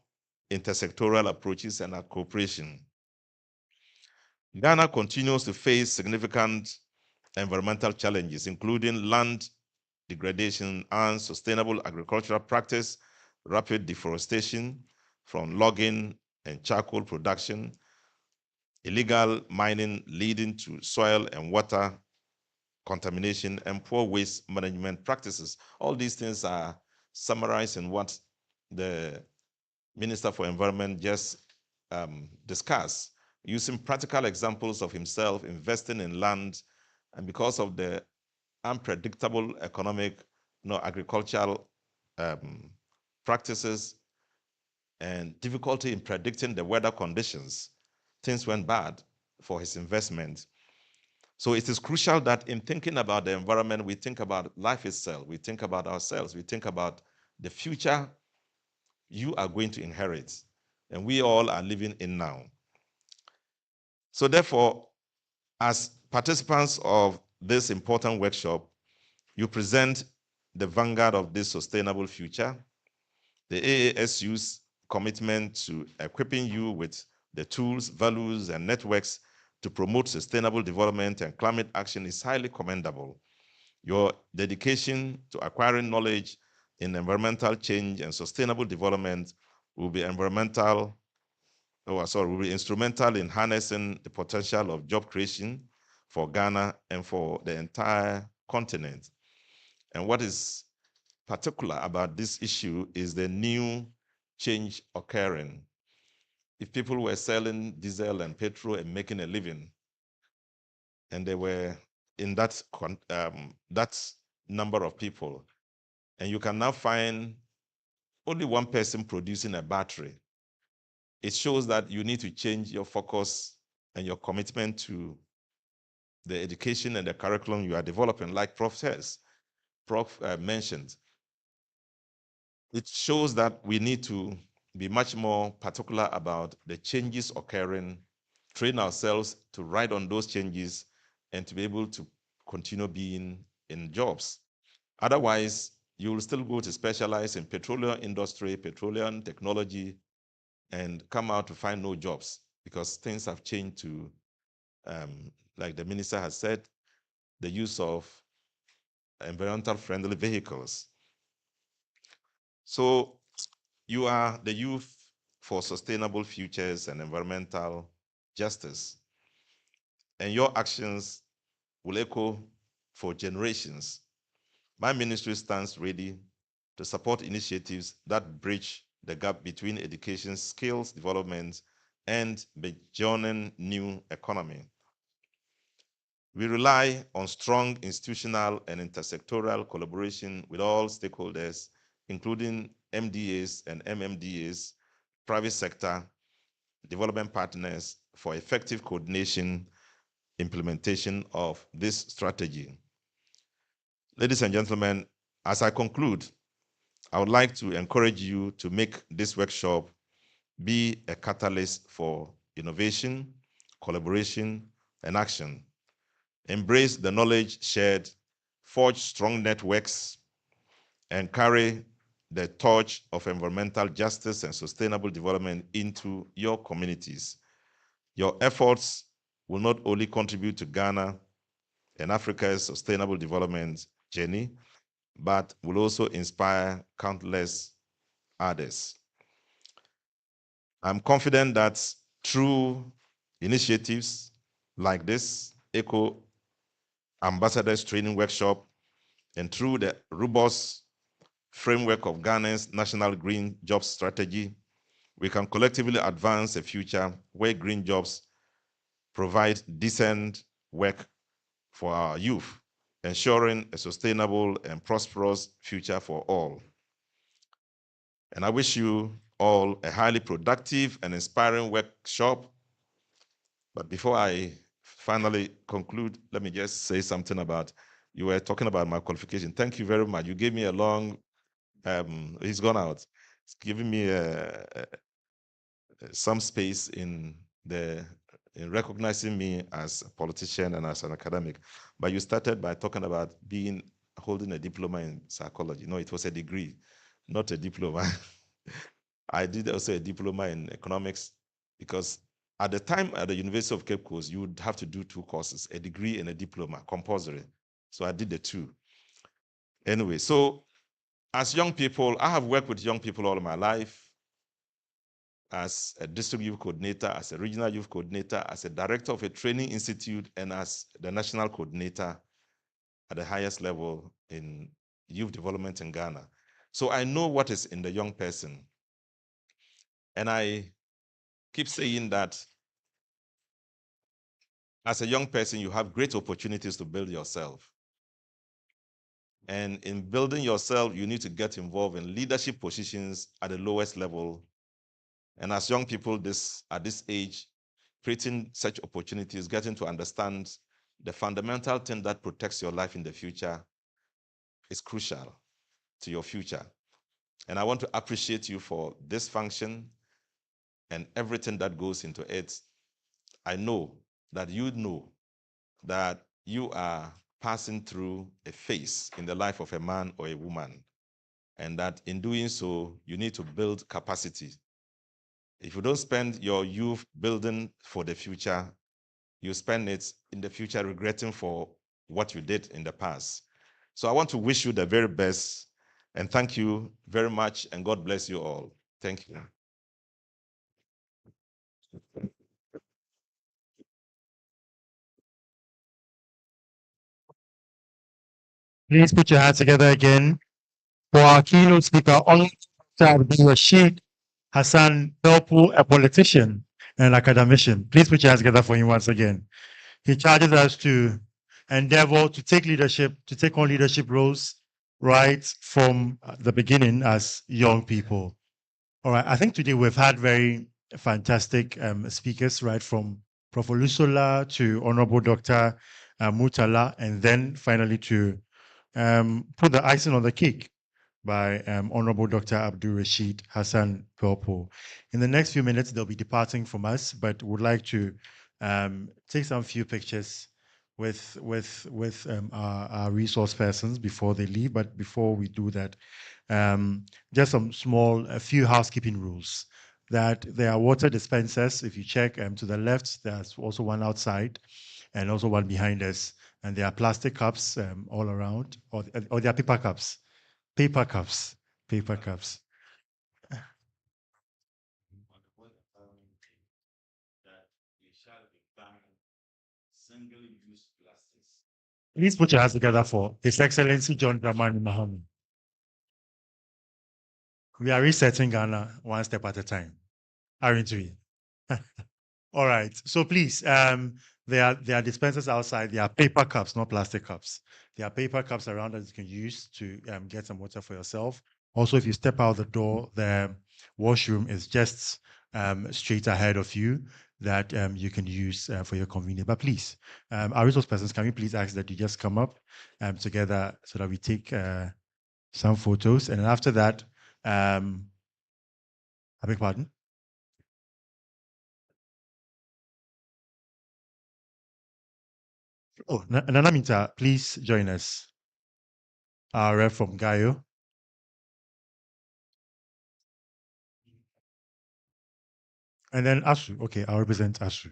intersectoral approaches and cooperation. Ghana continues to face significant environmental challenges, including land degradation, unsustainable agricultural practice, rapid deforestation from logging and charcoal production, illegal mining leading to soil and water contamination, and poor waste management practices. All these things are summarized in what the Minister for Environment just discussed, using practical examples of himself investing in land, and because of the unpredictable economic, agricultural practices and difficulty in predicting the weather conditions, things went bad for his investment. So it is crucial that in thinking about the environment, we think about life itself, we think about ourselves, we think about the future you are going to inherit, and we all are living in now. So therefore, as participants of this important workshop, you present the vanguard of this sustainable future, the AASU's commitment to equipping you with the tools, values, and networks to promote sustainable development and climate action is highly commendable. Your dedication to acquiring knowledge in environmental change and sustainable development will be instrumental in harnessing the potential of job creation for Ghana and for the entire continent. And what is particular about this issue is the new change occurring. If people were selling diesel and petrol and making a living, and they were in that number of people, and you can now find only one person producing a battery, it shows that you need to change your focus and your commitment to the education and the curriculum you are developing, like Prof mentioned. It shows that we need to be much more particular about the changes occurring, train ourselves to ride on those changes, and to be able to continue being in jobs. Otherwise, you will still go to specialize in petroleum industry, petroleum technology, and come out to find no jobs because things have changed to, like the minister has said, the use of environmental friendly vehicles. So you are the youth for sustainable futures and environmental justice. And your actions will echo for generations. My ministry stands ready to support initiatives that bridge the gap between education, skills development, and the burgeoning new economy. We rely on strong institutional and intersectoral collaboration with all stakeholders, including MDAs and MMDAs, private sector, development partners, for effective coordination, implementation of this strategy. Ladies and gentlemen, as I conclude, I would like to encourage you to make this workshop be a catalyst for innovation, collaboration, and action. Embrace the knowledge shared, forge strong networks, and carry the torch of environmental justice and sustainable development into your communities. Your efforts will not only contribute to Ghana and Africa's sustainable development journey, but will also inspire countless others. I'm confident that through initiatives like this Eco Ambassadors Training Workshop and through the robust framework of Ghana's National Green Jobs Strategy, we can collectively advance a future where green jobs provide decent work for our youth, ensuring a sustainable and prosperous future for all. And I wish you all a highly productive and inspiring workshop. But before I finally conclude, let me just say something about, you were talking about my qualification. Thank you very much. You gave me a long, he's gone out. It's giving me some space in recognizing me as a politician and as an academic. But you started by talking about holding a diploma in psychology. No, it was a degree, not a diploma. I did also a diploma in economics because at the time at the University of Cape Coast, you would have to do 2 courses, a degree and a diploma, compulsory. So I did the 2. Anyway, so as young people, I have worked with young people all my life as a district youth coordinator, as a regional youth coordinator, as a director of a training institute, and as the national coordinator at the highest level in youth development in Ghana. So I know what is in the young person. And I keep saying that as a young person, you have great opportunities to build yourself. And in building yourself, you need to get involved in leadership positions at the lowest level. And as young people at this age, creating such opportunities, getting to understand the fundamental thing that protects your life in the future is crucial to your future. And I want to appreciate you for this function and everything that goes into it. I know that you are passing through a phase in the life of a man or a woman, and that in doing so, you need to build capacity. If you don't spend your youth building for the future, you spend it in the future regretting for what you did in the past. So I want to wish you the very best, and thank you very much, and God bless you all. Thank you. Please put your hands together again for our keynote speaker, Honorable Dr. Abdul Rashid Hassan Belpu, a politician and an academician. Please put your hands together for him once again. He charges us to endeavor to take on leadership roles right from the beginning as young people. All right, I think today we've had very fantastic speakers, right from Prof. Lusola to Honorable Dr. Mutala, and then finally to put the icing on the cake by Honorable Dr. Abdul Rashid Hassan Pelpo. In the next few minutes, they'll be departing from us, but would like to take some few pictures with our resource persons before they leave. But before we do that, just a few housekeeping rules. That there are water dispensers. If you check to the left, there's also one outside and also one behind us. And there are plastic cups all around, or there are paper cups. Paper cups. Paper cups. Please put your hands together for His Excellency John Dramani Mahama. We are resetting Ghana one step at a time, aren't we? All right. So please, there are dispensers outside. There are paper cups, not plastic cups. There are paper cups around that you can use to get some water for yourself. Also, if you step out the door, the washroom is just straight ahead of you that you can use for your convenience. But please, our resource persons, can we please ask that you just come up together so that we take some photos, and then after that, I beg pardon. Oh, Nana Minta, please join us. Our rep from Gaio. And then Asu. Okay, I'll represent Asu.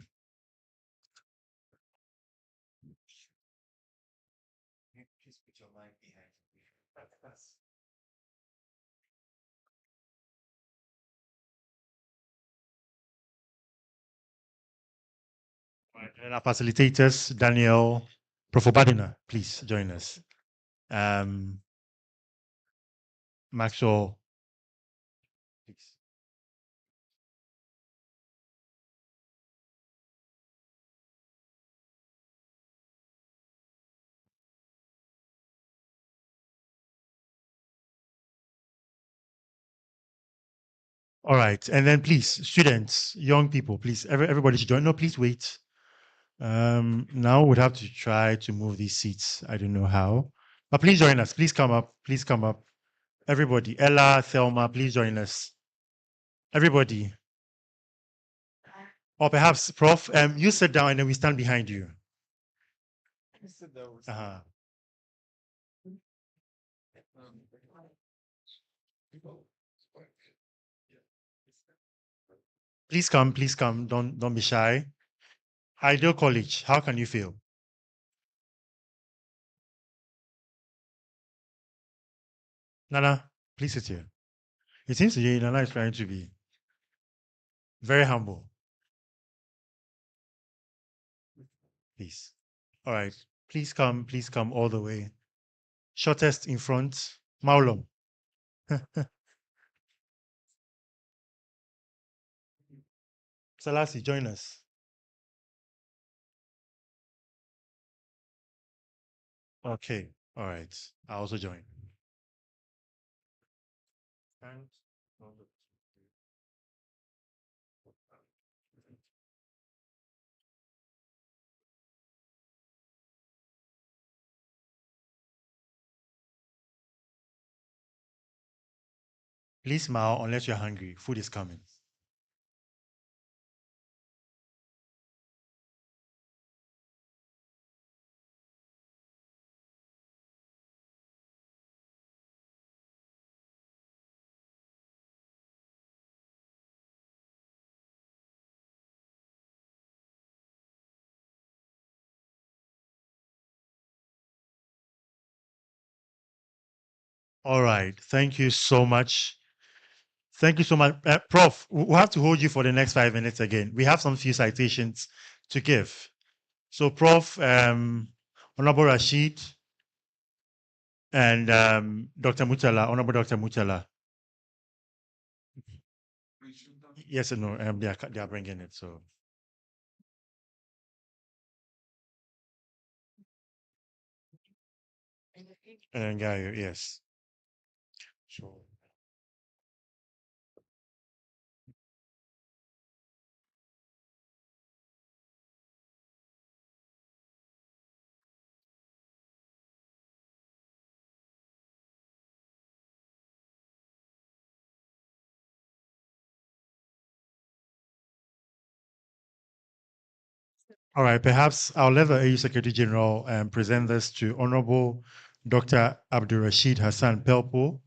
Please put your mic behind. Right, and our facilitators, Daniel Profobadina, please join us. Maxwell, please. All right, and then please, students, young people, please, everybody should join. No, please wait. Now we'd have to try to move these seats. I don't know how, but please join us. Please come up. Please come up. Everybody, Ella, Thelma, please join us. Everybody. Or perhaps, Prof, you sit down and then we stand behind you. Uh-huh. Please come, please come. Don't be shy. Ideal College, how can you feel? Nana, please sit here. It seems to me Nana is trying to be very humble. Please. All right. Please come all the way. Shortest in front, Maulom. Salasi, join us. Okay. All right. I also join. And please smile unless you're hungry. Food is coming. All right. Thank you so much. Thank you so much. Prof, we'll have to hold you for the next 5 minutes again. We have some few citations to give. So, Prof, Honorable Rashid, and Dr. Mutala, Honorable Dr. Mutala. Yes and no, they are bringing it. So, and Gaio, yes. So, all right, perhaps I'll let the AU Secretary General present this to Honorable Dr. Abdul Rashid Hassan Pelpo,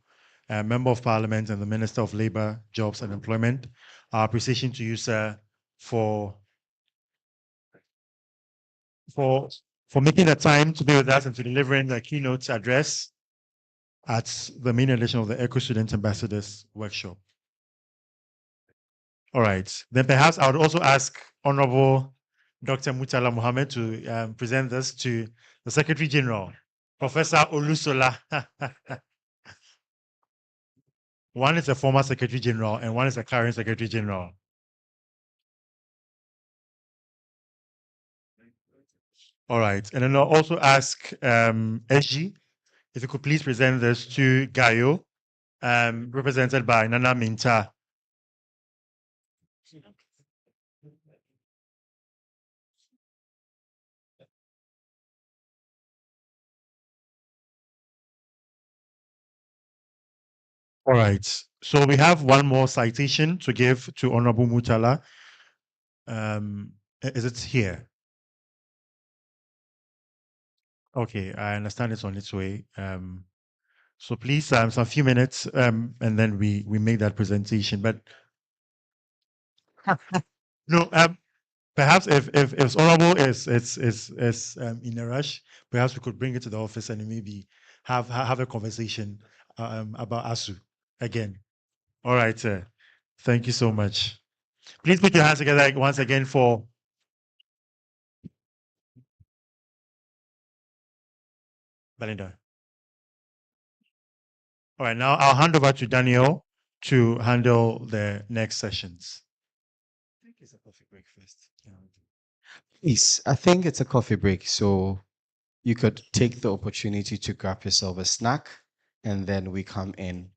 Member of Parliament and the Minister of Labor, Jobs and Employment. Our appreciation to you, sir, for making the time to be with us and to delivering the keynote address at the main edition of the Eco Student Ambassadors Workshop. All right. Then perhaps I would also ask Honorable Dr. Mutala Mohammed to present this to the Secretary General, Professor Olusola. One is a former Secretary General and one is a current Secretary General. All right. And then I'll also ask SG, if you could please present this to Gaio, represented by Nana Minta. All right. So we have one more citation to give to Honorable Mutala. Is it here? Okay, I understand it's on its way. So please, some few minutes, and then we make that presentation. But no, perhaps if Honorable is in a rush, perhaps we could bring it to the office and maybe have a conversation about ASU again. All right, sir. Thank you so much. Please put your hands together once again for Belinda. All right, now I'll hand over to Daniel to handle the next sessions. I think it's a coffee break first. Please, I think it's a coffee break. So you could take the opportunity to grab yourself a snack, and then we come in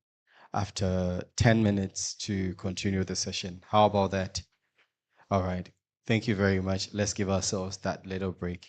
after 10 minutes to continue the session. How about that? All right. Thank you very much. Let's give ourselves that little break.